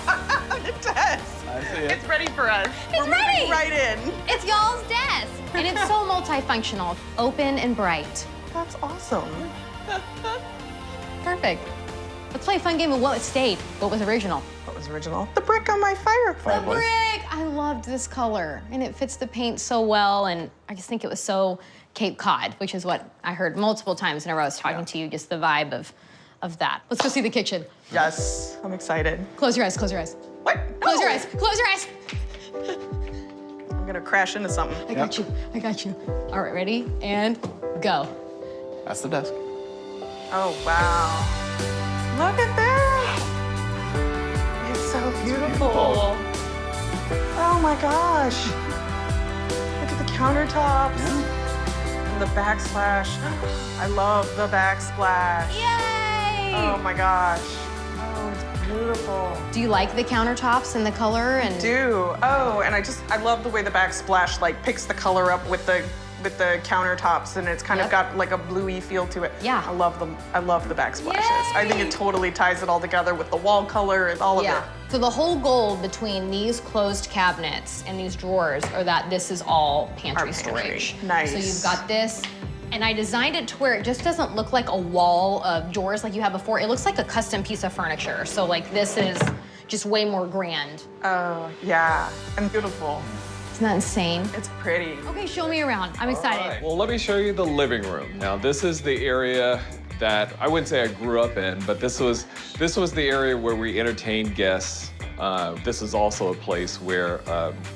The desk. I see it. It's ready for us. It's We're ready. moving right in. It's y'all's desk. And it's so multifunctional, open and bright. That's awesome. Perfect. Let's play a fun game of what stayed, what was original. What was original? The brick on my fireplace. The brick! I loved this color, and it fits the paint so well, and I just think it was so Cape Cod, which is what I heard multiple times in a row. I was talking to you, just the vibe of that. Let's go see the kitchen. Yes, I'm excited. Close your eyes, close your eyes. What? Close your eyes, close your eyes. I'm gonna crash into something. I got you, I got you. All right, ready? And go. That's the desk. Oh, wow. Look at that. It's so beautiful. Oh my gosh. Look at the countertops. And the backsplash. I love the backsplash. Yay! Oh my gosh. Oh, it's beautiful. Do you like the countertops and the color? And I do. Oh, and I love the way the backsplash like picks the color up with the countertops, and it's kind of got like a bluey feel to it. Yeah. I love them. I love the backsplashes. I think it totally ties it all together with the wall color and all of it. So the whole goal between these closed cabinets and these drawers are that this is all pantry storage. Nice. So you've got this, and I designed it to where it just doesn't look like a wall of drawers like you had before. It looks like a custom piece of furniture. So like this is just way more grand. Oh, yeah. And beautiful. Isn't that insane? It's pretty. Okay, show me around. I'm excited. Well, let me show you the living room. Now, this is the area that I wouldn't say I grew up in, but this was the area where we entertained guests. This is also a place where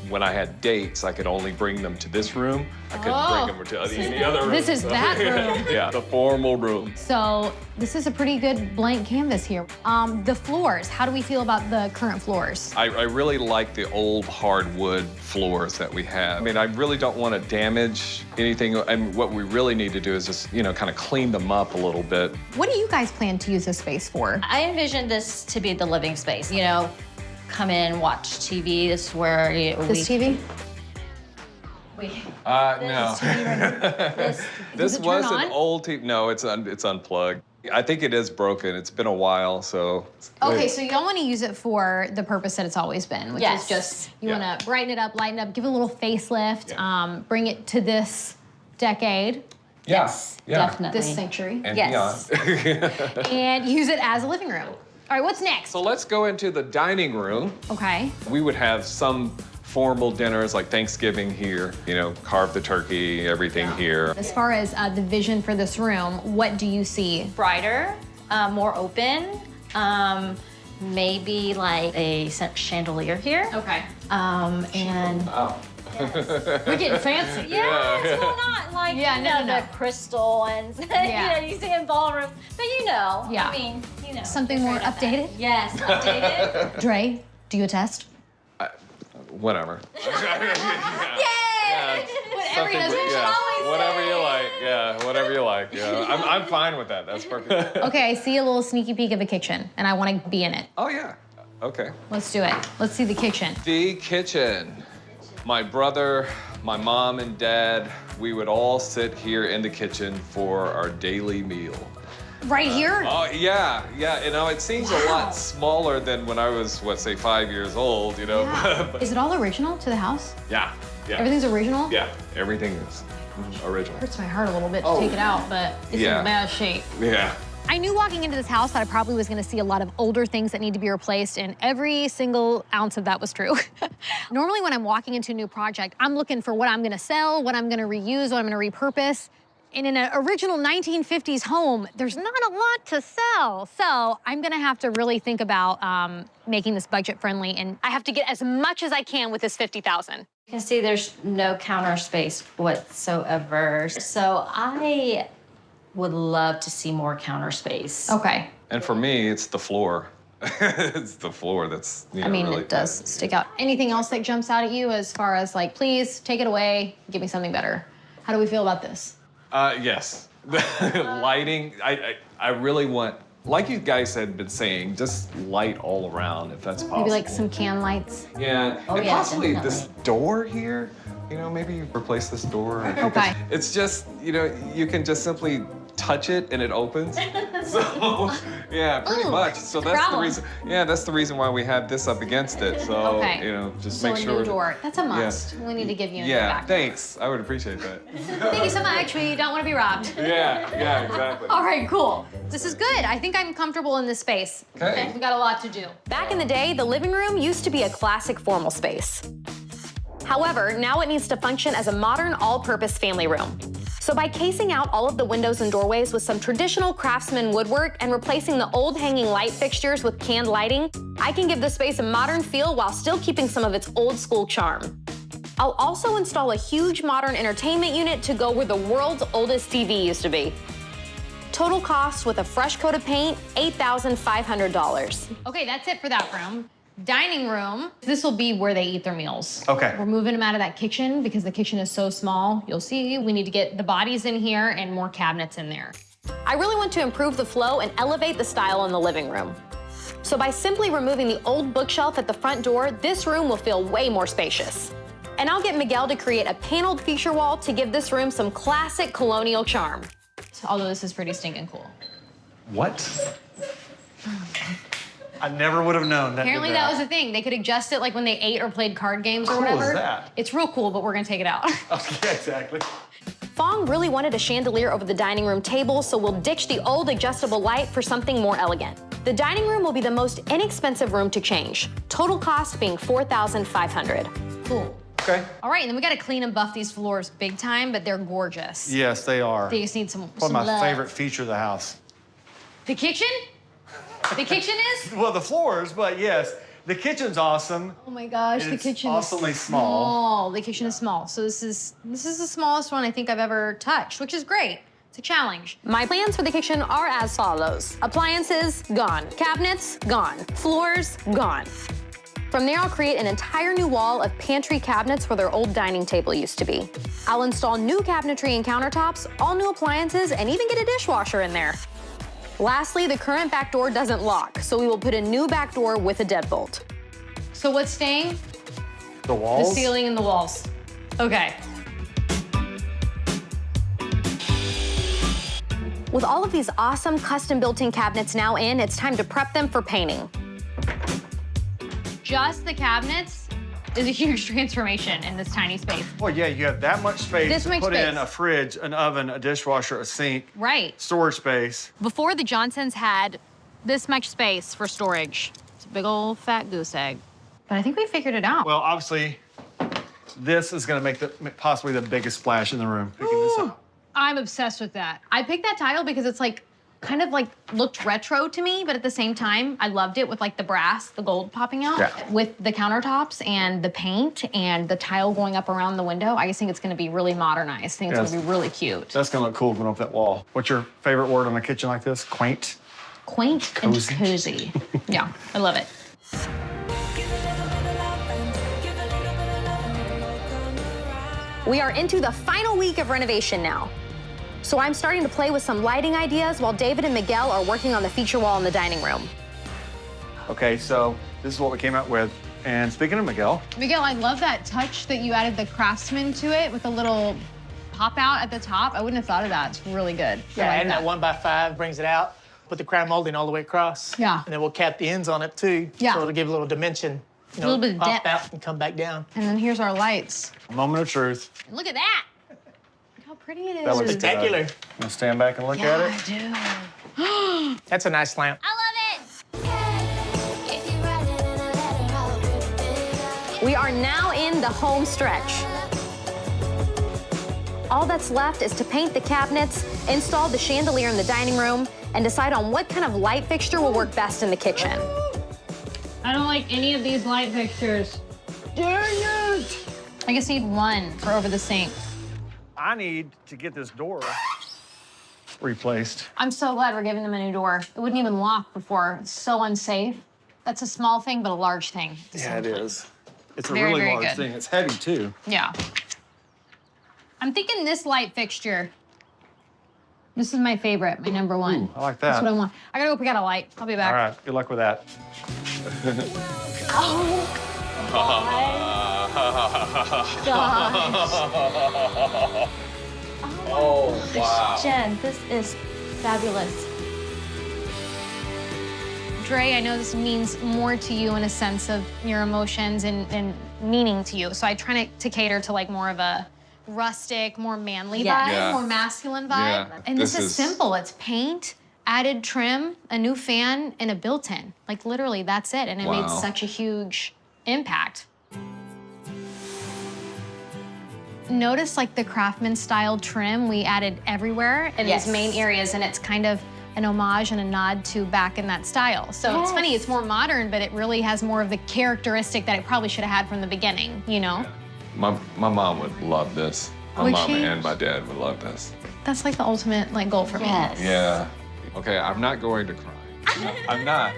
when I had dates, I could only bring them to this room. I couldn't bring them to any other room. This is that room. Yeah, the formal room. So this is a pretty good blank canvas here. The floors, how do we feel about the current floors? I really like the old hardwood floors that we have. I mean, I really don't want to damage anything, and what we really need to do is just, you know, kind of clean them up a little bit. What do you guys plan to use this space for? I envisioned this to be the living space. You know, come in, watch TV. This is where This TV? No. This was turn on? an old TV. No, it's unplugged. I think it is broken. It's been a while, so. Okay, so y'all want to use it for the purpose that it's always been, which is just you want to brighten it up, lighten it up, give it a little facelift, bring it to this decade. Yes, definitely. This century. And yes. beyond. And use it as a living room. All right, what's next? So let's go into the dining room. Okay. We would have some formal dinners like Thanksgiving here, you know, carve the turkey, everything here. As far as the vision for this room, what do you see? Brighter, more open, maybe like a chandelier here. Okay. And Wow. We're getting fancy. yeah, it's not like the crystal and you know, you see in ballrooms, but you know, Yeah. I mean, you know. Something more updated? Yes, updated. Dre, do you attest? Whatever. Yay! Whatever he does, whatever you like. Yeah, whatever you like. Yeah, I'm fine with that. That's perfect. Okay, I see a little sneaky peek of a kitchen, and I want to be in it. Oh yeah. Okay. Let's do it. Let's see the kitchen. The kitchen. My brother, my mom, and dad, we would all sit here in the kitchen for our daily meal. Right here? Oh, yeah. You know, it seems a lot smaller than when I was, what, say 5 years old, you know? Yeah. Is it all original to the house? Yeah. Everything's original? Yeah, everything is original. Hurts my heart a little bit to take it out, but it's in bad shape. Yeah. I knew walking into this house that I probably was gonna see a lot of older things that need to be replaced, and every single ounce of that was true. Normally when I'm walking into a new project, I'm looking for what I'm gonna sell, what I'm gonna reuse, what I'm gonna repurpose. And in an original 1950s home, there's not a lot to sell. So I'm gonna have to really think about making this budget friendly, and I have to get as much as I can with this $50,000. You can see there's no counter space whatsoever. So I would love to see more counter space. Okay. And for me, it's the floor. It's the floor that's, you know, I mean, really it does stick out. Anything else that jumps out at you as far as like, please take it away, give me something better? How do we feel about this? Yes. Lighting, I really want, like you guys had been saying, just light all around if that's possible. Maybe like some can lights. Yeah, Oh, and yeah, possibly definitely. this door here, you know, maybe replace this door. Okay. It's just, you know, you can just simply touch it and it opens. So, yeah, pretty much. So that's the problem. reason. Yeah, that's the reason why we have this up against it. So, Okay. you know, just So make a sure. new door. That's a must. Yeah. We need to give you a new Yeah, back. thanks. I would appreciate that. Thank you so much. We don't want to be robbed. Yeah, exactly. All right, cool. This is good. I think I'm comfortable in this space. Okay. We got a lot to do. Back in the day, the living room used to be a classic formal space. However, now it needs to function as a modern all-purpose family room. So by casing out all of the windows and doorways with some traditional craftsman woodwork and replacing the old hanging light fixtures with canned lighting, I can give the space a modern feel while still keeping some of its old school charm. I'll also install a huge modern entertainment unit to go where the world's oldest TV used to be. Total cost with a fresh coat of paint, $8,500. Okay, that's it for that room. Dining room, this will be where they eat their meals. Okay. We're moving them out of that kitchen because the kitchen is so small. You'll see we need to get the bodies in here and more cabinets in there. I really want to improve the flow and elevate the style in the living room. So by simply removing the old bookshelf at the front door, this room will feel way more spacious. And I'll get Miguel to create a paneled feature wall to give this room some classic colonial charm. Although this is pretty stinking cool. What? I never would have known that. Apparently that was the thing. They could adjust it like when they ate or played card games or Cool whatever. is that? It's real cool, but we're gonna take it out. Yeah, exactly. Fong really wanted a chandelier over the dining room table, so we'll ditch the old adjustable light for something more elegant. The dining room will be the most inexpensive room to change, total cost being $4,500. Cool. Okay. All right, and then we gotta clean and buff these floors big time, but they're gorgeous. Yes, they are. They just need some One of my love. favorite feature of the house. The kitchen? The kitchen is? Well, the floors, but yes, the kitchen's awesome. Oh my gosh, And the it's kitchen awesomely is small. The kitchen is small. So this is the smallest one I think I've ever touched, which is great. It's a challenge. My plans for the kitchen are as follows. Appliances, gone. Cabinets, gone. Floors, gone. From there, I'll create an entire new wall of pantry cabinets where their old dining table used to be. I'll install new cabinetry and countertops, all new appliances, and even get a dishwasher in there. Lastly, the current back door doesn't lock, so we will put a new back door with a deadbolt. So what's staying? The walls? The ceiling and the walls. Okay. With all of these awesome custom built-in cabinets now in, it's time to prep them for painting. Just the cabinets is a huge transformation in this tiny space. Well, yeah, you have that much space This to much put space. in a fridge, an oven, a dishwasher, a sink, Right. storage space. Before, the Johnsons had this much space for storage. It's a big old fat goose egg. But I think we figured it out. Well, obviously, this is gonna make possibly the biggest splash in the room, picking this up. I'm obsessed with that. I picked that tile because it's like, kind of like looked retro to me, but at the same time, I loved it with like the brass, the gold popping out. Yeah. With the countertops and the paint and the tile going up around the window, I just think it's gonna be really modernized. I think it's Yes. gonna be really cute. That's gonna look cool going up that wall. What's your favorite word on a kitchen like this? Quaint? Quaint Cozy. and cozy. Yeah, I love it. We are into the final week of renovation now. So I'm starting to play with some lighting ideas while David and Miguel are working on the feature wall in the dining room. Okay, so this is what we came out with. And speaking of Miguel, Miguel, I love that touch that you added the craftsman to it with a little pop out at the top. I wouldn't have thought of that. It's really good. Yeah, I like adding that 1x5 brings it out. Put the crown molding all the way across. Yeah. And then we'll cap the ends on it too. Yeah. So it'll give a little dimension. You know, A little bit of pop depth. out and come back down. And then here's our lights. moment of truth. And look at that. Look how pretty it is. That looks Spectacular. good. Wanna stand back and look Yeah, at it? I do. That's a nice lamp. I love We are now in the home stretch. All that's left is to paint the cabinets, install the chandelier in the dining room, and decide on what kind of light fixture will work best in the kitchen. I don't like any of these light fixtures. Dang it! I just need one for over the sink. I need to get this door replaced. I'm so glad we're giving them a new door. It wouldn't even lock before. It's so unsafe. That's a small thing, but a large thing. at the Yeah, same it time. is. It's a Very, really very large good. thing. It's heavy, too. Yeah. I'm thinking this light fixture. This is my favorite, my number one. Ooh, I like that. That's what I want. I gotta go pick out a light. I'll be back. All right, good luck with that. Oh, Oh, wow. Jen, this is Fabulous. Dre, I know this means more to you in a sense of your emotions and meaning to you. So I try to cater to like more of a rustic, more manly vibe, more masculine vibe. Yeah. And this is simple. It's paint, added trim, a new fan, and a built-in. Like literally, that's it. And it made such a huge impact. Notice like the craftsman style trim we added everywhere in these main areas, and it's kind of an homage and a nod to back in that style. So it's funny, it's more modern, but it really has more of the characteristic that it probably should have had from the beginning, you know? My mom would love this. My mom and my dad would love this. That's like the ultimate like goal for me. Yeah. Okay, I'm not going to cry. No, I'm not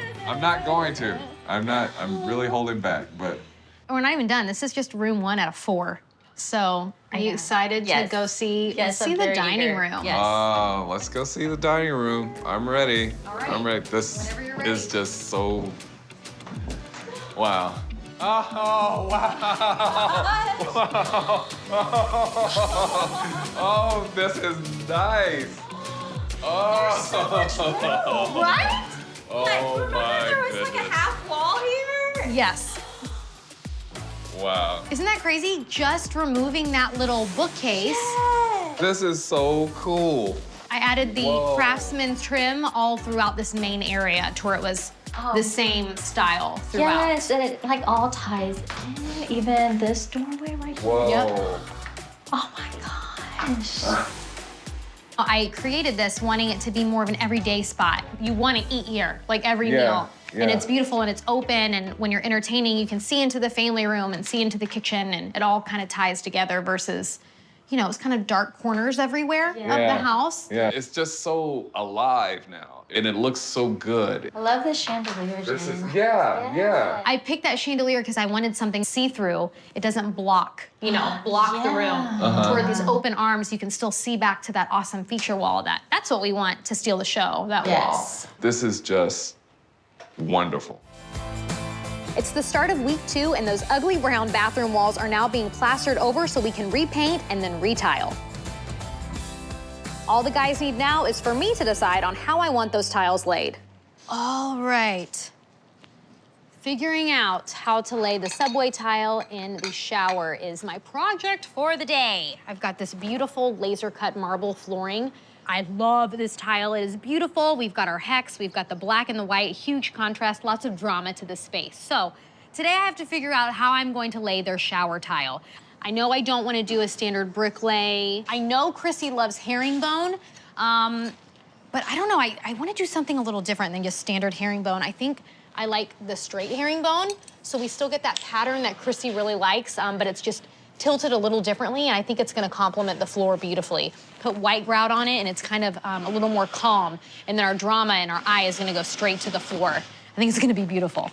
going to. I'm really holding back, but. We're not even done. This is just room 1 out of 4. So are you excited to go see, see the dining room? Oh, let's go see the dining room. I'm ready. I'm ready. This is just so, wow. Oh, wow. Oh, this is nice. Oh. Right? Oh, my goodness. Like a half wall here? Yes. Wow. Isn't that crazy? Just removing that little bookcase. This is so cool. I added the craftsman trim all throughout this main area to where it was the same style throughout. Yes, and it like all ties in, even this doorway right here. Whoa. Yep. Oh my gosh. I created this wanting it to be more of an everyday spot. You want to eat here, like every meal. And it's beautiful and it's open, and when you're entertaining, you can see into the family room and see into the kitchen, and it all kind of ties together versus, you know, it's kind of dark corners everywhere of the house. Yeah, it's just so alive now, and it looks so good. I love this chandelier, This is, yeah. I picked that chandelier because I wanted something see-through. It doesn't block, you know, block the room. To where these open arms, you can still see back to that awesome feature wall. That's what we want to steal the show, that wall. This is just wonderful. It's the start of week 2, and those ugly brown bathroom walls are now being plastered over so we can repaint and then retile. All the guys need now is for me to decide on how I want those tiles laid. All right. Figuring out how to lay the subway tile in the shower is my project for the day. I've got this beautiful laser cut marble flooring. I love this tile, it is beautiful. We've got our hex, we've got the black and the white, huge contrast, lots of drama to this space. So today I have to figure out how I'm going to lay their shower tile. I know I don't want to do a standard brick lay. I know Chrissy loves herringbone, but I don't know, I want to do something a little different than just standard herringbone. I think I like the straight herringbone, so we still get that pattern that Chrissy really likes, but it's just tilted a little differently, and I think it's gonna complement the floor beautifully. Put white grout on it, and it's kind of a little more calm, and then our drama and our eye is gonna go straight to the floor. I think it's gonna be beautiful.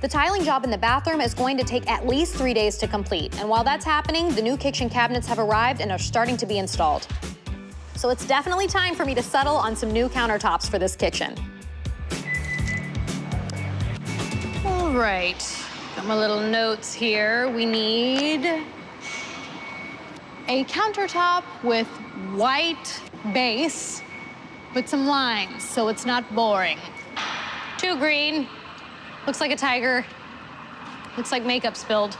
The tiling job in the bathroom is going to take at least 3 days to complete, and while that's happening, the new kitchen cabinets have arrived and are starting to be installed. So it's definitely time for me to settle on some new countertops for this kitchen. All right. Got my little notes here. We need a countertop with white base with some lines so it's not boring. Too green. Looks like a tiger. Looks like makeup spilled.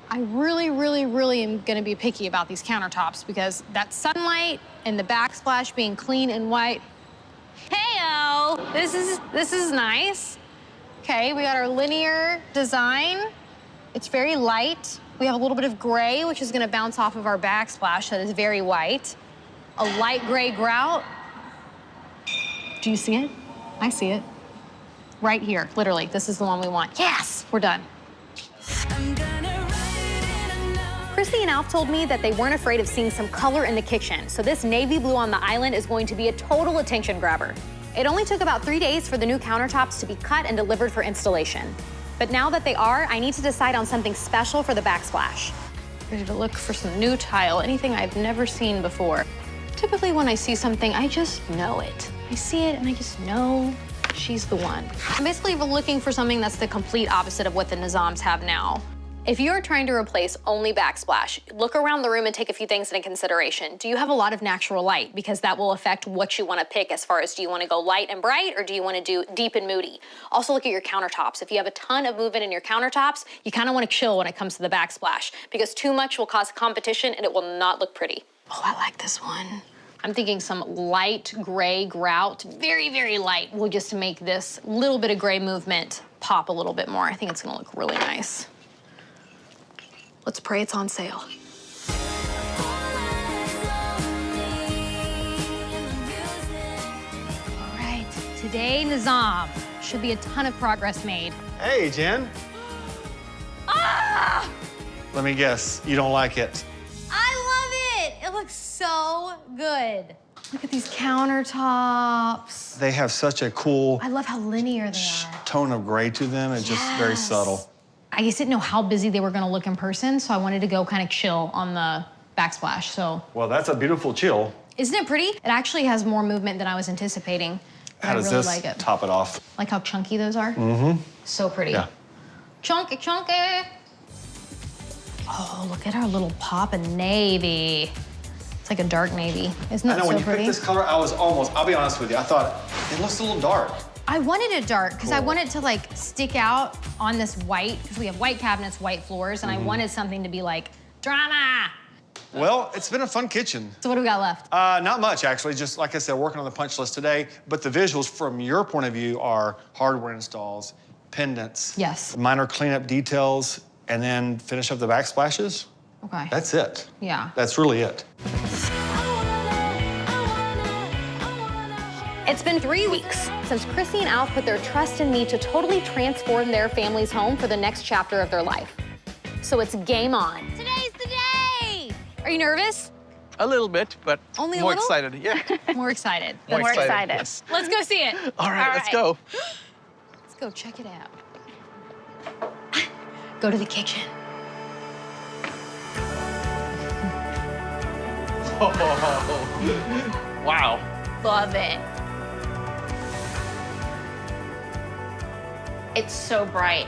I really, really, really am gonna be picky about these countertops because that sunlight and the backsplash being clean and white. Hey-o! This is nice. Okay, we got our linear design. It's very light. We have a little bit of gray, which is gonna bounce off of our backsplash that is very white. A light gray grout. Do you see it? I see it. Right here, literally. This is the one we want. Yes, we're done. Christy and Alf told me that they weren't afraid of seeing some color in the kitchen, so this navy blue on the island is going to be a total attention grabber. It only took about 3 days for the new countertops to be cut and delivered for installation. But now that they are, I need to decide on something special for the backsplash. Ready to look for some new tile, anything I've never seen before. Typically when I see something, I just know it. I see it and I just know she's the one. I'm basically looking for something that's the complete opposite of what the Nizams have now. If you are trying to replace only backsplash, look around the room and take a few things into consideration. Do you have a lot of natural light? Because that will affect what you want to pick as far as do you want to go light and bright or do you want to do deep and moody? Also look at your countertops. If you have a ton of movement in your countertops, you kind of want to chill when it comes to the backsplash because too much will cause competition and it will not look pretty. Oh, I like this one. I'm thinking some light gray grout, very, very light, will just make this little bit of gray movement pop a little bit more. I think it's gonna look really nice. Let's pray it's on sale. All right, today, Nizam, should be a ton of progress made. Hey, Jen. Ah! Let me guess, you don't like it. I love it. It looks so good. Look at these countertops. They have such a cool I love how linear they are. tone of gray to them. It's just very subtle. I just didn't know how busy they were gonna look in person, so I wanted to go kind of chill on the backsplash, so. Well, that's a beautiful chill. Isn't it pretty? It actually has more movement than I was anticipating. How does I really this like it. top it off? Like how chunky those are? Mm-hmm. So pretty. Yeah. Chunky, chunky. Oh, look at our little pop of navy. It's like a dark navy. Isn't that I know, so when you pretty? picked this color, I was almost, I'll be honest with you, I thought it looks a little dark. I wanted it dark because I Cool. wanted to like stick out on this white, because we have white cabinets, white floors, and I wanted something to be like, drama. Well, it's been a fun kitchen. So what do we got left? Not much, actually. Just like I said, working on the punch list today. But the visuals from your point of view are hardware installs, pendants, Yes. minor cleanup details, and then finish up the backsplashes. Okay. That's it. Yeah. That's really it. It's been 3 weeks since Chrissy and Alf put their trust in me to totally transform their family's home for the next chapter of their life. So it's game on. Today's the day! Are you nervous? A little bit, but Only a more little? excited. Yeah. More excited. More excited, yes. Let's go see it. All right, let's go. Let's go check it out. Go to the kitchen. Wow. Love it. It's so bright.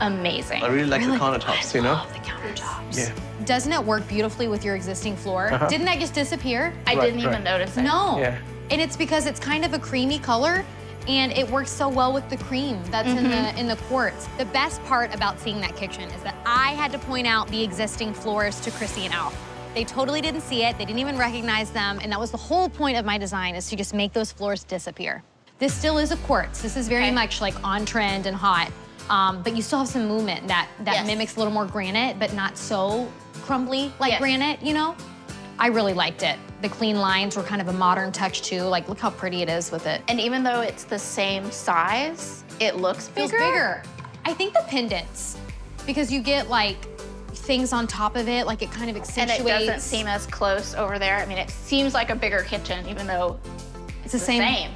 Amazing. I really like the countertops, you know? Love the countertops. Yeah. Doesn't it work beautifully with your existing floor? Uh-huh. Didn't that just disappear? I didn't even notice it. No. Yeah. And it's because it's kind of a creamy color and it works so well with the cream that's in the quartz. The best part about seeing that kitchen is that I had to point out the existing floors to Chrissy and Alf. They totally didn't see it, they didn't even recognize them, and that was the whole point of my design, is to just make those floors disappear. This still is a quartz. This is very much like on trend and hot, but you still have some movement that mimics a little more granite, but not so crumbly like granite, you know? I really liked it. The clean lines were kind of a modern touch too. Like, look how pretty it is with it. And even though it's the same size, it looks bigger. Feels bigger. I think the pendants, because you get like things on top of it, like it kind of accentuates. And it doesn't seem as close over there. I mean, it seems like a bigger kitchen, even though it's the same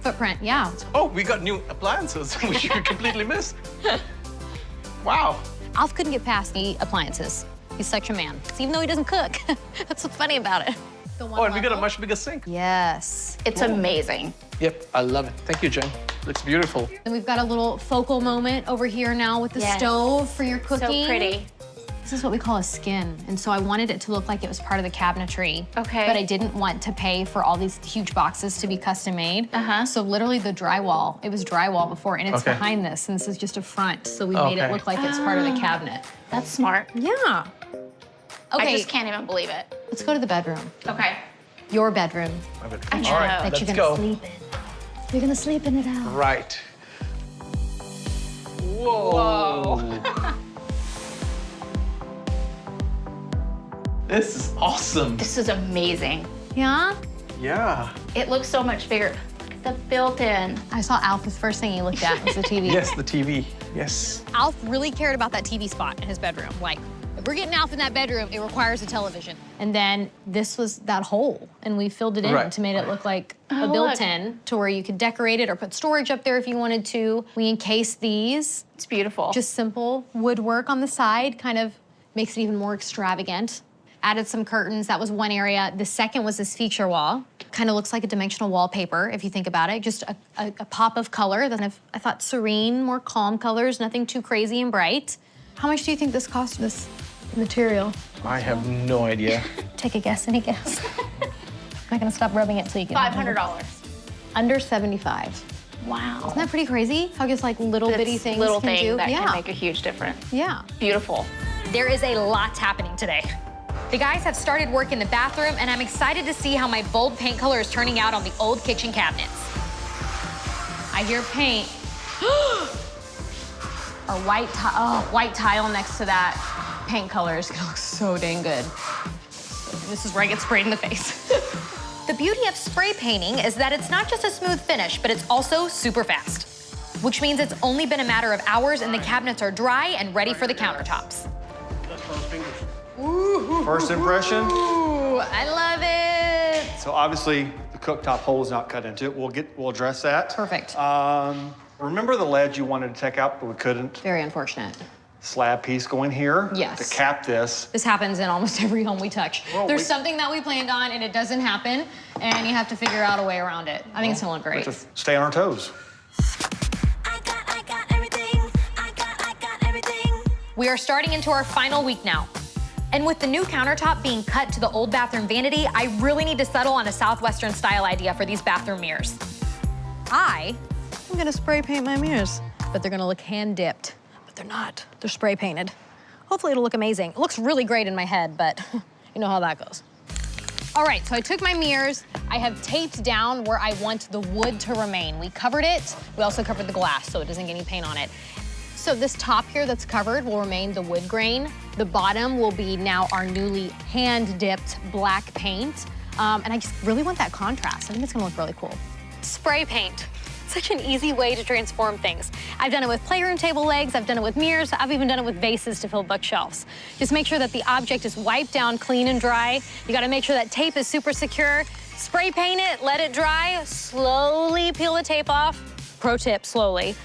footprint, yeah. Oh, we got new appliances, which we completely missed. Wow. Alf couldn't get past the appliances. He's such a man. So even though he doesn't cook, that's what's funny about it. Oh, and we got a much bigger sink. Yes. It's amazing. Yep, I love it. Thank you, Jen. Looks beautiful. And we've got a little focal moment over here now with the stove for your cooking. So pretty. This is what we call a skin. And so I wanted it to look like it was part of the cabinetry. Okay. But I didn't want to pay for all these huge boxes to be custom made. So literally the drywall, it was drywall before, and it's behind this, and this is just a front. So we made it look like it's part of the cabinet. That's smart. Yeah. Okay. I just can't even believe it. Let's go to the bedroom. Okay. Your bedroom. My bedroom. I know. All right, That let's you're go. gonna sleep in. You're gonna sleep in it out. Right. Whoa. This is awesome. This is amazing. Yeah? Yeah. It looks so much bigger. The built-in. I saw Alf, the first thing he looked at was the TV. Yes, the TV. Yes. Alf really cared about that TV spot in his bedroom. Like, if we're getting Alf in that bedroom, it requires a television. And then this was that hole, and we filled it in to make it look like a built-in to where you could decorate it or put storage up there if you wanted to. We encased these. It's beautiful. Just simple woodwork on the side, kind of makes it even more extravagant. Added some curtains, that was one area. The second was this feature wall. Kind of looks like a dimensional wallpaper, if you think about it. Just a pop of color, I thought serene, more calm colors, nothing too crazy and bright. How much do you think this cost, this material? I have no idea. Take a guess, any guess? I'm not gonna stop rubbing it till you get $500. Under 75. Wow. Isn't that pretty crazy? How just like little bitty things little can thing do? that yeah. can make a huge difference. Yeah. Beautiful. There is a lot happening today. The guys have started work in the bathroom, and I'm excited to see how my bold paint color is turning out on the old kitchen cabinets. I hear paint. Our white tile next to that paint color is gonna look so dang good. This is where I get sprayed in the face. The beauty of spray painting is that it's not just a smooth finish, but it's also super fast, which means it's only been a matter of hours and the cabinets are dry and ready for the countertops. First impression? Ooh, I love it. So obviously the cooktop hole is not cut into it. We'll address that. Perfect. Remember the ledge you wanted to take out, but we couldn't? Very unfortunate. Slab piece going here. Yes. To cap this. This happens in almost every home we touch. Well, There's something that we planned on and it doesn't happen, and you have to figure out a way around it. I think it's gonna look great. We have to stay on our toes. We are starting into our final week now. And with the new countertop being cut to the old bathroom vanity, I really need to settle on a Southwestern style idea for these bathroom mirrors. I'm gonna spray paint my mirrors, but they're gonna look hand dipped. But they're not, they're spray painted. Hopefully it'll look amazing. It looks really great in my head, but you know how that goes. All right, so I took my mirrors. I have taped down where I want the wood to remain. We covered it. We also covered the glass so it doesn't get any paint on it. So this top here that's covered will remain the wood grain. The bottom will be now our newly hand-dipped black paint. And I just really want that contrast. I think it's gonna look really cool. Spray paint. Such an easy way to transform things. I've done it with playroom table legs, I've done it with mirrors, I've even done it with vases to fill bookshelves. Just make sure that the object is wiped down clean and dry. You gotta make sure that tape is super secure. Spray paint it, let it dry, slowly peel the tape off. Pro tip, slowly.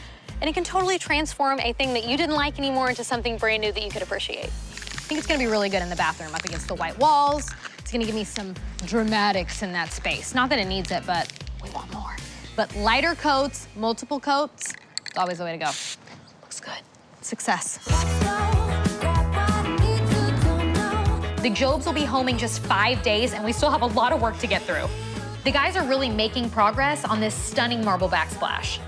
And it can totally transform a thing that you didn't like anymore into something brand new that you could appreciate. I think it's gonna be really good in the bathroom up against the white walls. It's gonna give me some dramatics in that space. Not that it needs it, but we want more. But lighter coats, multiple coats, it's always the way to go. Looks good. Success. The Jobs will be home in just 5 days, and we still have a lot of work to get through. The guys are really making progress on this stunning marble backsplash.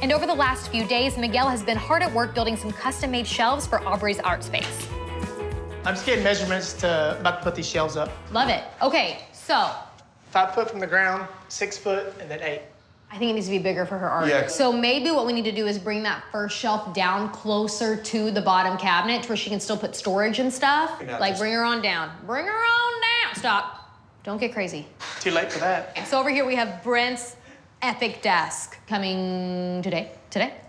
And over the last few days, Miguel has been hard at work building some custom-made shelves for Aubrey's art space. I'm just getting measurements to about to put these shelves up. Love it. Okay, so. 5 foot from the ground, 6 foot, and then 8. I think it needs to be bigger for her art. Yeah. So maybe what we need to do is bring that first shelf down closer to the bottom cabinet to where she can still put storage and stuff. Like bring her on down. Bring her on down. Stop. Don't get crazy. Too late for that. So over here we have Brent's epic desk coming today,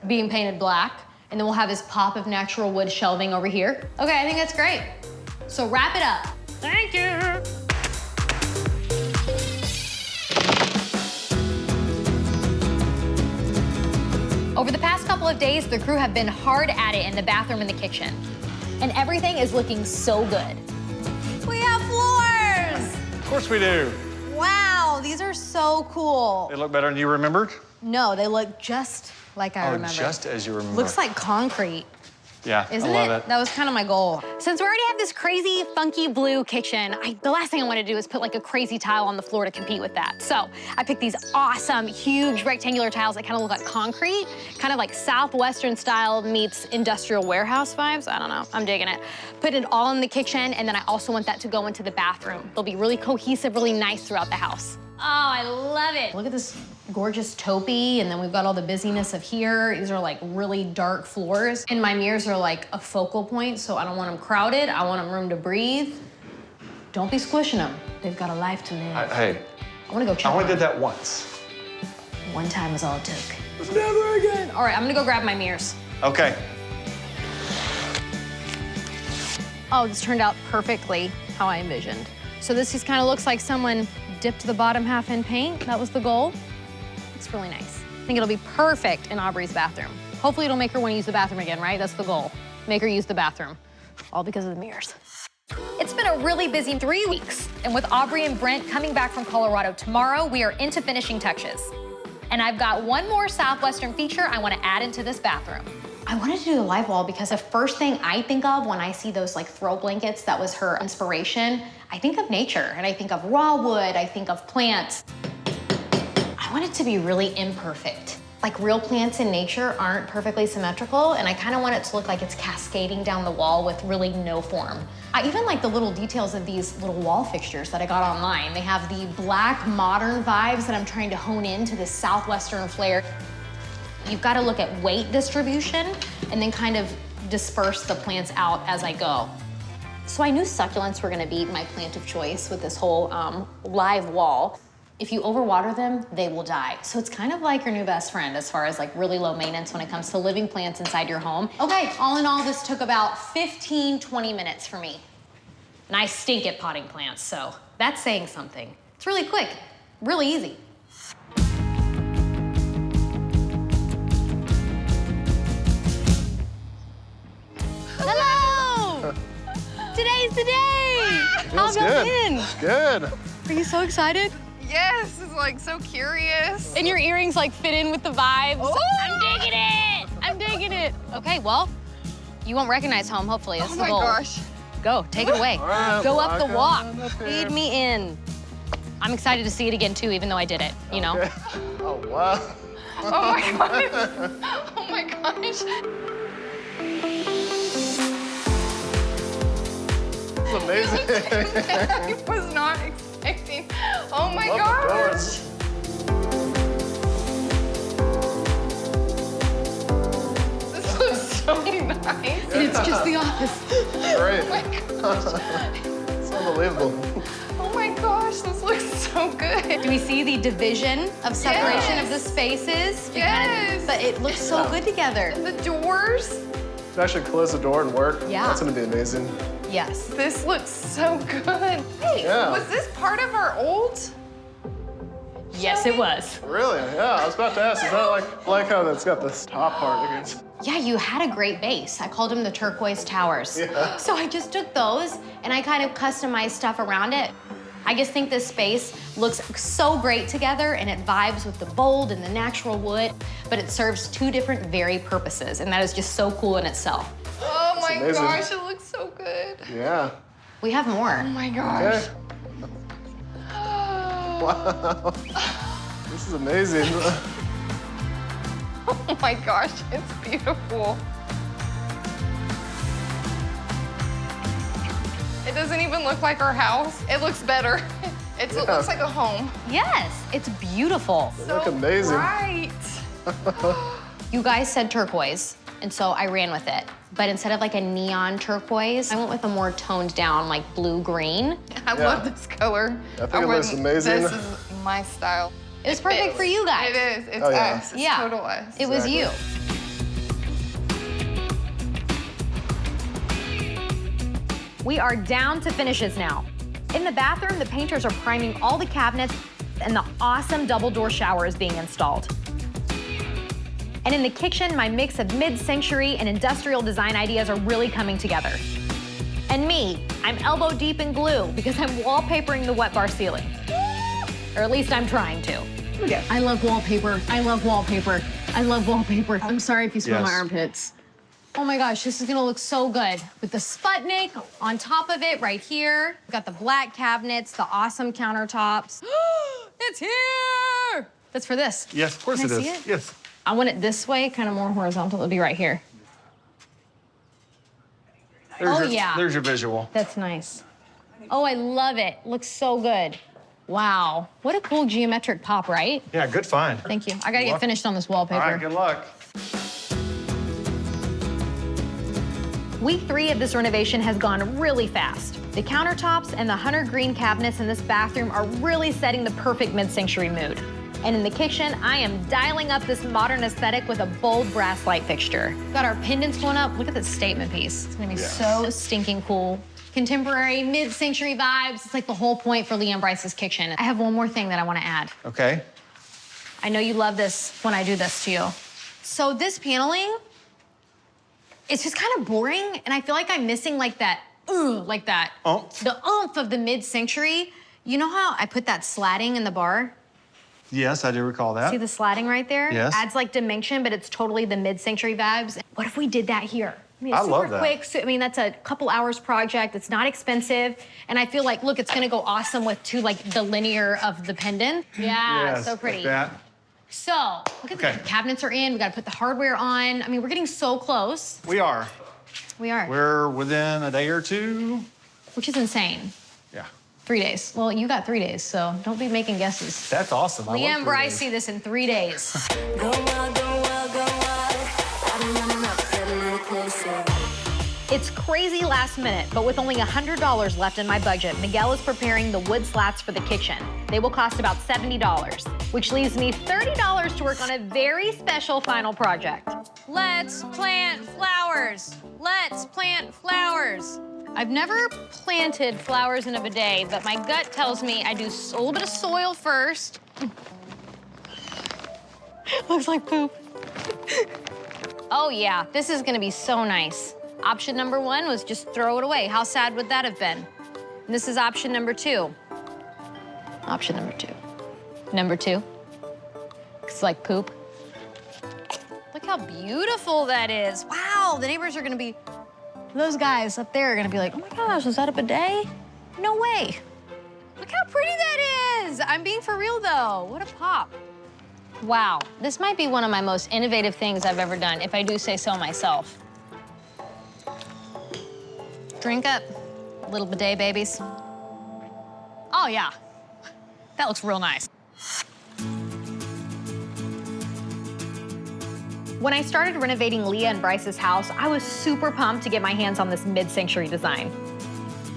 being painted black. And then we'll have his pop of natural wood shelving over here. Okay, I think that's great. So wrap it up. Thank you. Over the past couple of days, the crew have been hard at it in the bathroom and the kitchen. And everything is looking so good. We have floors! Of course we do. Wow, these are so cool. They look better than you remembered? No, they look just like I remember. Just as you remember. Looks like concrete. Yeah, Isn't I love it? it. That was kind of my goal. Since we already have this crazy, funky blue kitchen, the last thing I want to do is put like a crazy tile on the floor to compete with that. So I picked these awesome, huge rectangular tiles that kind of look like concrete, kind of like Southwestern style meets industrial warehouse vibes. I don't know, I'm digging it. Put it all in the kitchen, and then I also want that to go into the bathroom. They'll be really cohesive, really nice throughout the house. Oh, I love it. Look at this gorgeous taupey, and then we've got all the busyness of here. These are like really dark floors. And my mirrors are like a focal point, so I don't want them crowded. I want them room to breathe. Don't be squishing them. They've got a life to live. Hey. I wanna go check I only them. did that once. One time was all it took. Never again. All right, I'm gonna go grab my mirrors. Okay. Oh, this turned out perfectly how I envisioned. So this just kind of looks like someone dipped the bottom half in paint. That was the goal. It's really nice. I think it'll be perfect in Aubrey's bathroom. Hopefully it'll make her want to use the bathroom again, right? That's the goal. Make her use the bathroom. All because of the mirrors. It's been a really busy 3 weeks. And with Aubrey and Brent coming back from Colorado tomorrow, we are into finishing touches. And I've got one more Southwestern feature I want to add into this bathroom. I wanted to do the live wall because the first thing I think of when I see those like throw blankets, that was her inspiration. I think of nature and I think of raw wood, I think of plants. I want it to be really imperfect. Like real plants in nature aren't perfectly symmetrical, and I kind of want it to look like it's cascading down the wall with really no form. I even like the little details of these little wall fixtures that I got online. They have the black modern vibes that I'm trying to hone into this southwestern flair. You've got to look at weight distribution and then kind of disperse the plants out as I go. So I knew succulents were gonna be my plant of choice with this whole live wall. If you overwater them, they will die. So it's kind of like your new best friend as far as like really low maintenance when it comes to living plants inside your home. Okay, all in all, this took about 15, 20 minutes for me. And I stink at potting plants, so that's saying something. It's really quick, really easy. Hello! Today's the day! How have y'all been? Good. Are you so excited? Yes, it's like so curious. And your earrings like fit in with the vibes. Oh! I'm digging it! I'm digging it. Okay, well, you won't recognize home, hopefully. That's the goal. Oh my gosh. Go, take it away. Right, Go up the walk. up Feed me in. I'm excited to see it again too, even though I did it, you know? Okay. Oh, wow. Oh my gosh. Oh my gosh. This is amazing. I was not expecting. Oh my Love gosh. This looks so nice. And it's just the office. Great. Oh my gosh. It's unbelievable. Oh my gosh, this looks so good. Do we see the division of separation of the Yes. spaces? Yes. But it looks so good together. And the doors. To actually close the door and work, Yeah. that's gonna be amazing. Yes. This looks so good. Hey, Yeah. was this part of our old? Yes, it was. Really? Yeah, I was about to ask, is that like how that's got this top part against? Yeah, you had a great base. I called them the turquoise towers. Yeah. So I just took those and I kind of customized stuff around it. I just think this space looks so great together and it vibes with the bold and the natural wood, but it serves two different varied purposes, and that is just so cool in itself. Oh my amazing. gosh, it looks so good. Yeah. We have more. Oh my gosh. Okay. Wow. This is amazing. Oh my gosh, it's beautiful. It doesn't even look like our house. It looks better. It looks like a home. Yes, it's beautiful. They look amazing. Right. You guys said turquoise, and so I ran with it. But instead of like a neon turquoise, I went with a more toned down, like blue-green. I love this color. I think it looks amazing. This is my style. It was perfect for you guys. It is. It's Oh, yeah. us. It's Yeah. total us. It was you. We are down to finishes now. In the bathroom, the painters are priming all the cabinets and the awesome double door shower is being installed. And in the kitchen, my mix of mid-century and industrial design ideas are really coming together. And me, I'm elbow deep in glue because I'm wallpapering the wet bar ceiling. Or at least I'm trying to. Yeah. I love wallpaper. I love wallpaper. I love wallpaper. I'm sorry if you smell my Yes. armpits. Oh my gosh, this is gonna look so good. With the Sputnik on top of it right here. We've got the black cabinets, the awesome countertops. It's here! That's for this. Yes, of course Can I it is. see it? Yes. I want it this way, kind of more horizontal. It'll be right here. There's Oh, your, yeah. There's your visual. That's nice. Oh, I love it. Looks so good. Wow. What a cool geometric pop, right? Yeah, good find. Thank you. I gotta get Welcome. finished on this wallpaper. All right, good luck. Week 3 of this renovation has gone really fast. The countertops and the hunter green cabinets in this bathroom are really setting the perfect mid-century mood. And in the kitchen, I am dialing up this modern aesthetic with a bold brass light fixture. Got our pendants going up. Look at this statement piece. It's gonna be so stinking cool. Contemporary, mid-century vibes. It's like the whole point for Leanne Bryce's kitchen. I have one more thing that I wanna add. Okay. I know you love this when I do this to you. So this paneling, it's just kind of boring, and I feel like I'm missing like that, Oomph. the oomph of the mid-century. You know how I put that slatting in the bar? Yes, I do recall that. See the slatting right there? Yes. Adds like dimension, but it's totally the mid-century vibes. What if we did that here? I mean, it's I super love that. quick. So, I mean, that's a couple hours project. It's not expensive. And I feel like, look, it's gonna go awesome with too, like the linear of the pendant. Yeah, Yes, so pretty. like that. So, look at the cabinets are in. We gotta put the hardware on. I mean, we're getting so close. We are. We are. We're within a day or two. Which is insane. Yeah. 3 days. Well, you got 3 days, so don't be making guesses. That's awesome. Leah and Bryce see this in 3 days. It's crazy last minute, but with only $100 left in my budget, Miguel is preparing the wood slats for the kitchen. They will cost about $70, which leaves me $30 to work on a very special final project. Let's plant flowers. Let's plant flowers. I've never planted flowers in a bidet, but my gut tells me I do a little bit of soil first. Looks like poop. Oh yeah, this is gonna be so nice. Option number 1 was just throw it away. How sad would that have been? And this is option number 2. Option number 2. Number 2. It's like poop. Look how beautiful that is. Wow, the neighbors are gonna be, those guys up there are gonna be like, oh my gosh, is that a bidet? No way. Look how pretty that is. I'm being for real though. What a pop. Wow, this might be one of my most innovative things I've ever done, if I do say so myself. Drink up, little bidet babies. Oh yeah, that looks real nice. When I started renovating Leah and Bryce's house, I was super pumped to get my hands on this mid-century design.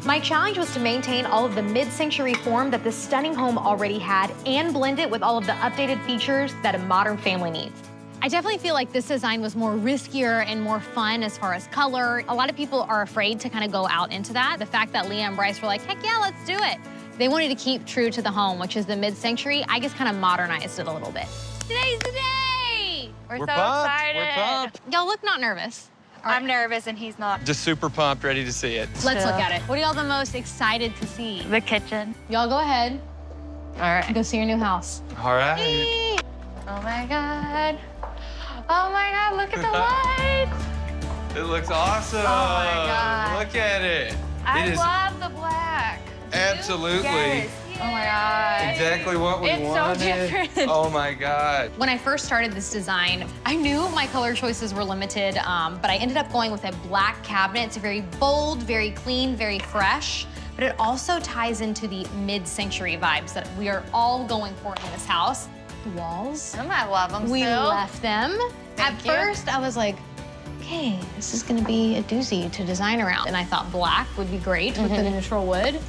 My challenge was to maintain all of the mid-century form that this stunning home already had and blend it with all of the updated features that a modern family needs. I definitely feel like this design was more riskier and more fun as far as color. A lot of people are afraid to kind of go out into that. The fact that Leah and Bryce were like, heck yeah, let's do it. They wanted to keep true to the home, which is the mid-century. I just kind of modernized it a little bit. Today's the day! We're so pumped. excited. We're pumped. Y'all look not nervous. I'm nervous and he's not. Just super pumped, ready to see it. Let's look at it. What are y'all the most excited to see? The kitchen. Y'all go ahead. All right. Go see your new house. All right. Oh my God. Oh my God, look at the lights. It looks awesome. Oh my God. Look at it. I It is love the black. absolutely Yes. Oh my God. exactly what we It's so wanted. different. Oh my God. When I first started this design, I knew my color choices were limited, but I ended up going with a black cabinet. It's very bold, very clean, very fresh, but it also ties into the mid-century vibes that we are all going for in this house. The walls. I love them We still. left them. At first, I was like, okay, this is gonna be a doozy to design around. And I thought black would be great with the neutral wood.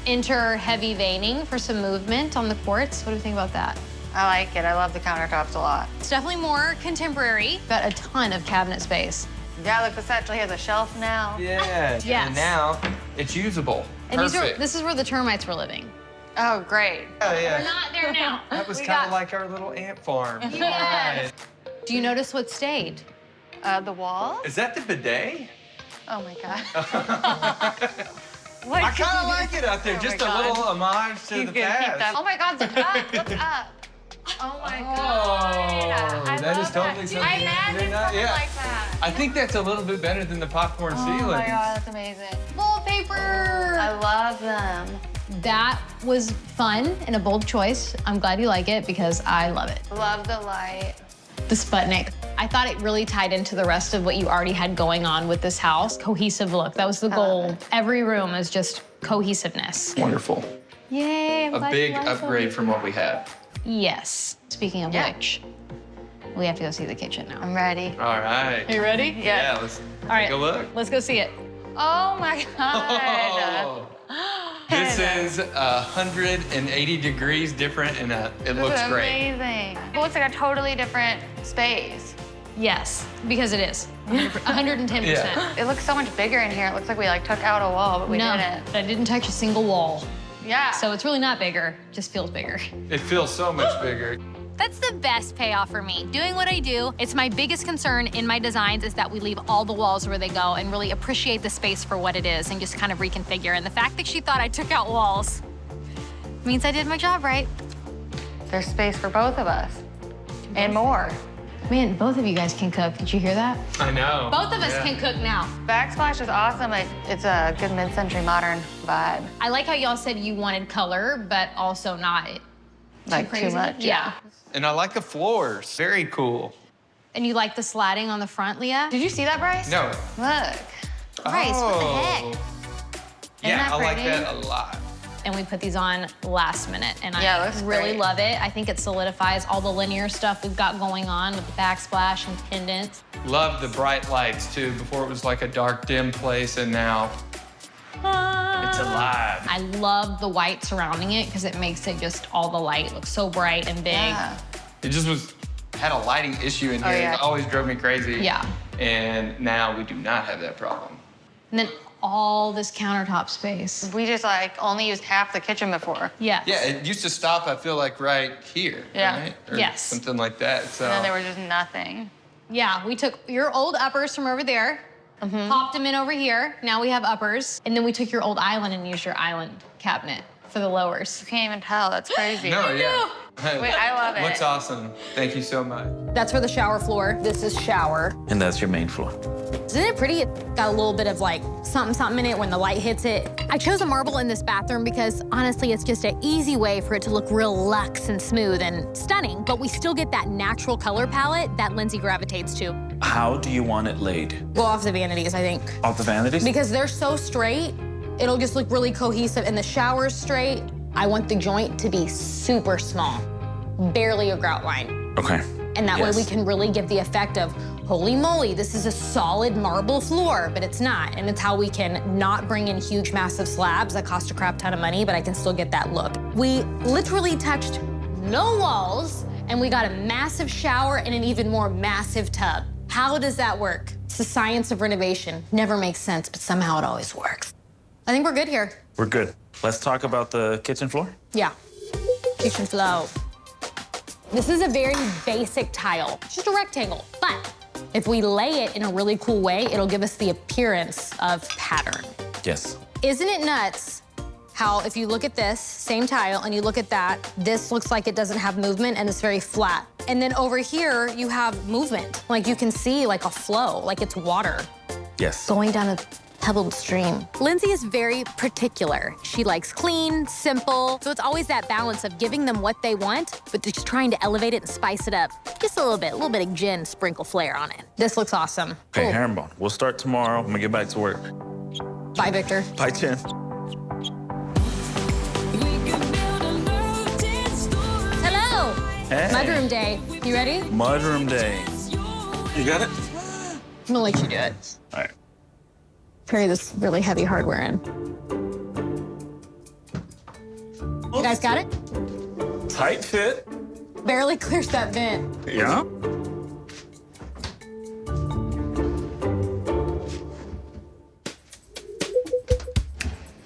Enter heavy veining for some movement on the quartz. What do you think about that? I like it. I love the countertops a lot. It's definitely more contemporary. Got a ton of cabinet space. Yeah, look, this actually has a shelf now. Yeah. Yes. And now it's usable. And Perfect. this is where the termites were living. Oh, great. Oh, yeah. We're not there now. That was We kind got- of like our little ant farm. Yes. Do you notice what stayed? The wall? Is that the bidet? Oh my God. What I could kind of you like do? it out there. Oh Just my a God. little homage to He's the gonna keep that. past. Oh my God, look up, look up. Oh my God. I that love is totally something. I imagined something yeah. like that. I think that's a little bit better than the popcorn Oh ceilings. my God, that's amazing. Wallpaper! I love them. That was fun and a bold choice. I'm glad you like it because I love it. Love the light. The Sputnik. I thought it really tied into the rest of what you already had going on with this house. Cohesive look. That was the goal. Every room is just cohesiveness. Wonderful. Yay, I'm A glad big you like upgrade it. from what we had. Yes. Speaking of which, we have to go see the kitchen now. I'm ready. All right. Are you ready? Yeah, let's All right. take a look. Let's go see it. Oh my God. This is 180 degrees different, and it This looks is great. amazing. It looks like a totally different space. Yes, because it is. 110%. Yeah. It looks so much bigger in here. It looks like we like took out a wall, but we no, didn't. I didn't touch a single wall. Yeah. So it's really not bigger, just feels bigger. It feels so much bigger. That's the best payoff for me. Doing what I do, it's my biggest concern in my designs is that we leave all the walls where they go and really appreciate the space for what it is and just kind of reconfigure. And the fact that she thought I took out walls means I did my job right. There's space for both of us and more. Man, both of you guys can cook. Did you hear that? I know. Both of us can cook now. Backsplash is awesome. It's a good mid-century modern vibe. I like how y'all said you wanted color, but also not Like too much. Yeah. And I like the floors. Very cool. And you like the sladding on the front, Leah? Did you see that, Bryce? No. Look. Bryce, what the heck? Oh. Isn't Yeah, that I like pretty? that a lot. And we put these on last minute, and Yeah, it I looks really great. love it. I think it solidifies all the linear stuff we've got going on with the backsplash and pendants. Love the bright lights too. Before it was like a dark, dim place, and now it's alive. I love the white surrounding it because it makes it just all the light look so bright and big. Yeah. It just had a lighting issue in here. Oh, yeah. It always drove me crazy. Yeah. And now we do not have that problem. And then all this countertop space. We just like only used half the kitchen before. Yes. Yeah, it used to stop, I feel like, right here. Yeah. Right? Or Yes. something like that. So. And then there was just nothing. Yeah, we took your old uppers from over there, popped them in over here. Now we have uppers. And then we took your old island and used your island cabinet for the lowers. You can't even tell. That's crazy. No, yeah. Wait, I love it. Looks awesome. Thank you so much. That's for the shower floor. This is shower. And that's your main floor. Isn't it pretty? It's got a little bit of like something in it when the light hits it. I chose a marble in this bathroom because honestly, it's just an easy way for it to look real luxe and smooth and stunning, but we still get that natural color palette that Lindsay gravitates to. How do you want it laid? Go off the vanities, I think. Off the vanities? Because they're so straight, it'll just look really cohesive. And the shower's straight. I want the joint to be super small, barely a grout line. Okay. And that way we can really give the effect of, holy moly, this is a solid marble floor, but it's not. And it's how we can not bring in huge, massive slabs that cost a crap ton of money, but I can still get that look. We literally touched no walls, and we got a massive shower and an even more massive tub. How does that work? It's the science of renovation. Never makes sense, but somehow it always works. I think we're good here. We're good. Let's talk about the kitchen floor. Yeah. Kitchen flow. This is a very basic tile. It's just a rectangle, but if we lay it in a really cool way, it'll give us the appearance of pattern. Yes. Isn't it nuts how if you look at this, same tile, and you look at that, this looks like it doesn't have movement and it's very flat. And then over here, you have movement. Like you can see like a flow, like it's water. Yes. Going down a pebbled stream. Lindsay is very particular. She likes clean, simple, so it's always that balance of giving them what they want, but just trying to elevate it and spice it up. Just a little bit of gin, sprinkle flair on it. This looks awesome. Okay, Cool. herringbone. We'll start tomorrow. I'm gonna get back to work. Bye, Victor. Bye, Chen. Hello. Hey. Mudroom day. You ready? Mudroom day. You got it? I'm gonna let you do it. All right. Carry this really heavy hardware in. You guys got it? Tight fit. Barely clears that vent. Yeah.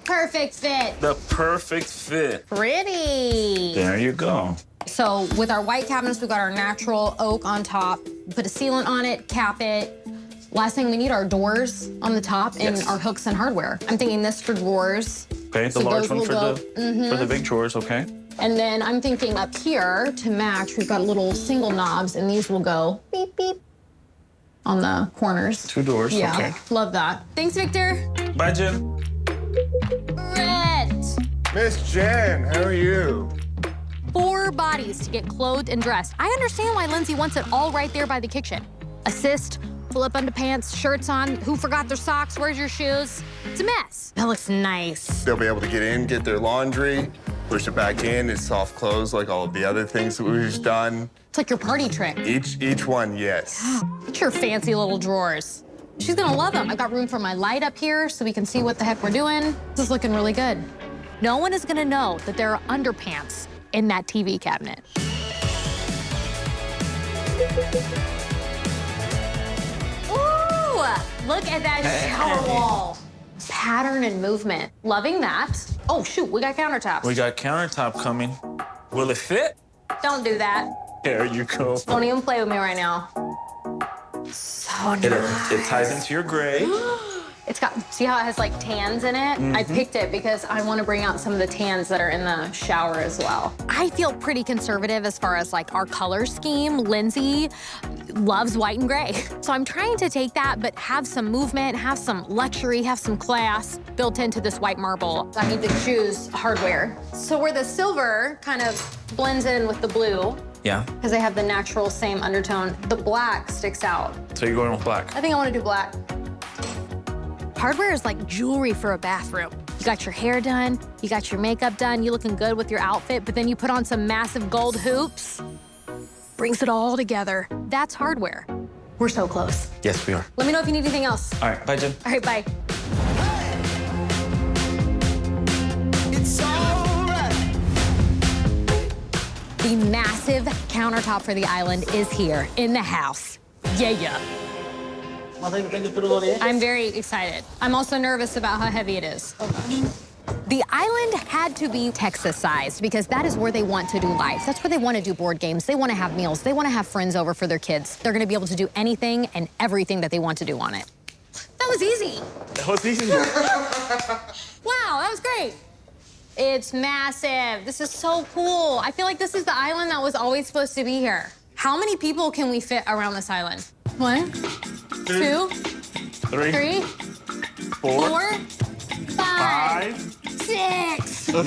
Perfect fit. The perfect fit. Pretty. There you go. So with our white cabinets, we've got our natural oak on top. Put a sealant on it, cap it. Last thing we need are doors on the top and our hooks and hardware. I'm thinking this for drawers. Okay, the So large those one will for go- the big drawers, okay? And then I'm thinking up here to match, we've got little single knobs and these will go beep, beep on the corners. 2 doors, Yeah, okay. love that. Thanks, Victor. Bye, Jen. Brett. Miss Jen, how are you? 4 bodies to get clothed and dressed. I understand why Lindsay wants it all right there by the kitchen. Assist, pull up underpants, shirts on, who forgot their socks, where's your shoes? It's a mess. That looks nice. They'll be able to get in, get their laundry, push it back in. It's soft clothes like all of the other things that we've done. It's like your party trick. Each one, yes. Look at your fancy little drawers. She's gonna love them. I got room for my light up here so we can see what the heck we're doing. This is looking really good. No one is gonna know that there are underpants in that TV cabinet. Ooh, look at that shower wall. Pattern and movement. Loving that. Oh, shoot, we got countertops. We got countertop coming. Will it fit? Don't do that. There you go. Don't even play with me right now. So nice. It ties into your gray. It's got, see how it has like tans in it? I picked it because I want to bring out some of the tans that are in the shower as well. I feel pretty conservative as far as like our color scheme. Lindsay loves white and gray. So I'm trying to take that, but have some movement, have some luxury, have some class built into this white marble. I need to choose hardware. So where the silver kind of blends in with the blue, Yeah. because they have the natural same undertone, the black sticks out. So you're going with black? I think I want to do black. Hardware is like jewelry for a bathroom. You got your hair done, you got your makeup done, you looking good with your outfit, but then you put on some massive gold hoops. Brings it all together. That's hardware. We're so close. Yes, we are. Let me know if you need anything else. All right, bye, Jen. All right, bye. It's alright. The massive countertop for the island is here in the house. Yeah. I'm very excited. I'm also nervous about how heavy it is. The island had to be Texas-sized because that is where they want to do life. That's where they want to do board games. They want to have meals. They want to have friends over for their kids. They're going to be able to do anything and everything that they want to do on it. That was easy. That was easy. Wow, that was great. It's massive. This is so cool. I feel like this is the island that was always supposed to be here. How many people can we fit around this island? 1, 2, 3, 4, 5, 6, 7,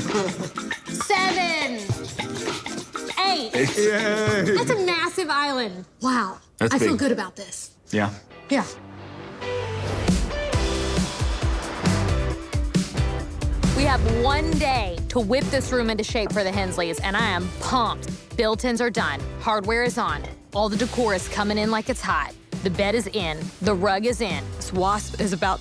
8. Yay. That's a massive island. Wow. That's I feel big. good about this. Yeah. Yeah. We have one day to whip this room into shape for the Hensleys, and I am pumped. Built-ins are done. Hardware is on. All the decor is coming in like it's hot. The bed is in. The rug is in. This wasp is about...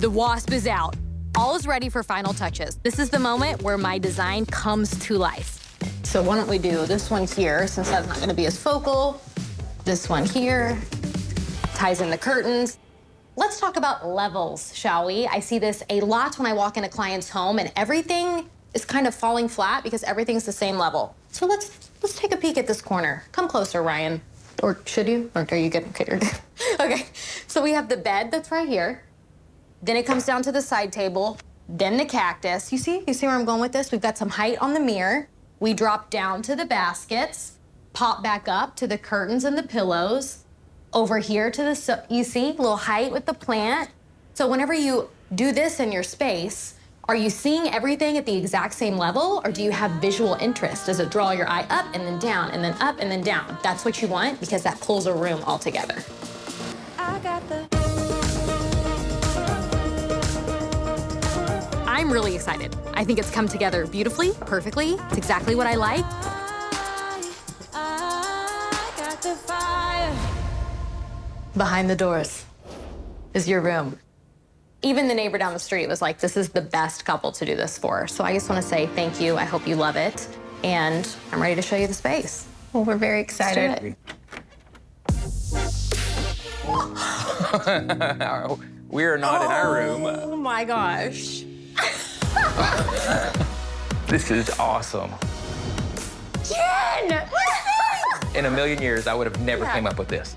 The wasp is out. All is ready for final touches. This is the moment where my design comes to life. So why don't we do this one here, since that's not gonna be as focal. This one here, ties in the curtains. Let's talk about levels, shall we? I see this a lot when I walk in a client's home, and everything is kind of falling flat because everything's the same level. So let's take a peek at this corner. Come closer, Ryan. Or should you? Or are you good? Okay, you're good. Okay, so we have the bed that's right here. Then it comes down to the side table, then the cactus. You see where I'm going with this? We've got some height on the mirror. We drop down to the baskets, pop back up to the curtains and the pillows. Over here to the, you see, a little height with the plant. So whenever you do this in your space, are you seeing everything at the exact same level, or do you have visual interest? Does it draw your eye up and then down and then up and then down? That's what you want because that pulls a room all together. I'm really excited. I think it's come together beautifully, perfectly. It's exactly what I like. Behind the doors is your room. Even the neighbor down the street was like, this is the best couple to do this for. So I just want to say thank you. I hope you love it. And I'm ready to show you the space. Well, we're very excited. We are not in our room. Oh my gosh. This is awesome. Jen! In a million years, I would have never came up with this.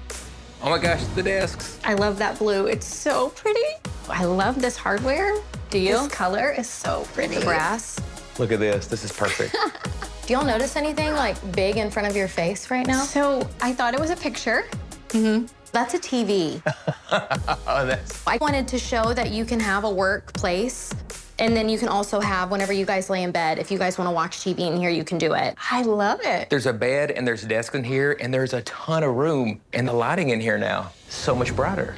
Oh my gosh, the desks. I love that blue. It's so pretty. I love this hardware. Do you? This color is so pretty. The brass. Look at this. This is perfect. Do y'all notice anything like big in front of your face right now? So I thought it was a picture. That's a TV. Oh, that's... I wanted to show that you can have a workplace, and then you can also have, whenever you guys lay in bed, if you guys want to watch TV in here, you can do it. I love it. There's a bed and there's a desk in here and there's a ton of room and the lighting in here now. So much brighter.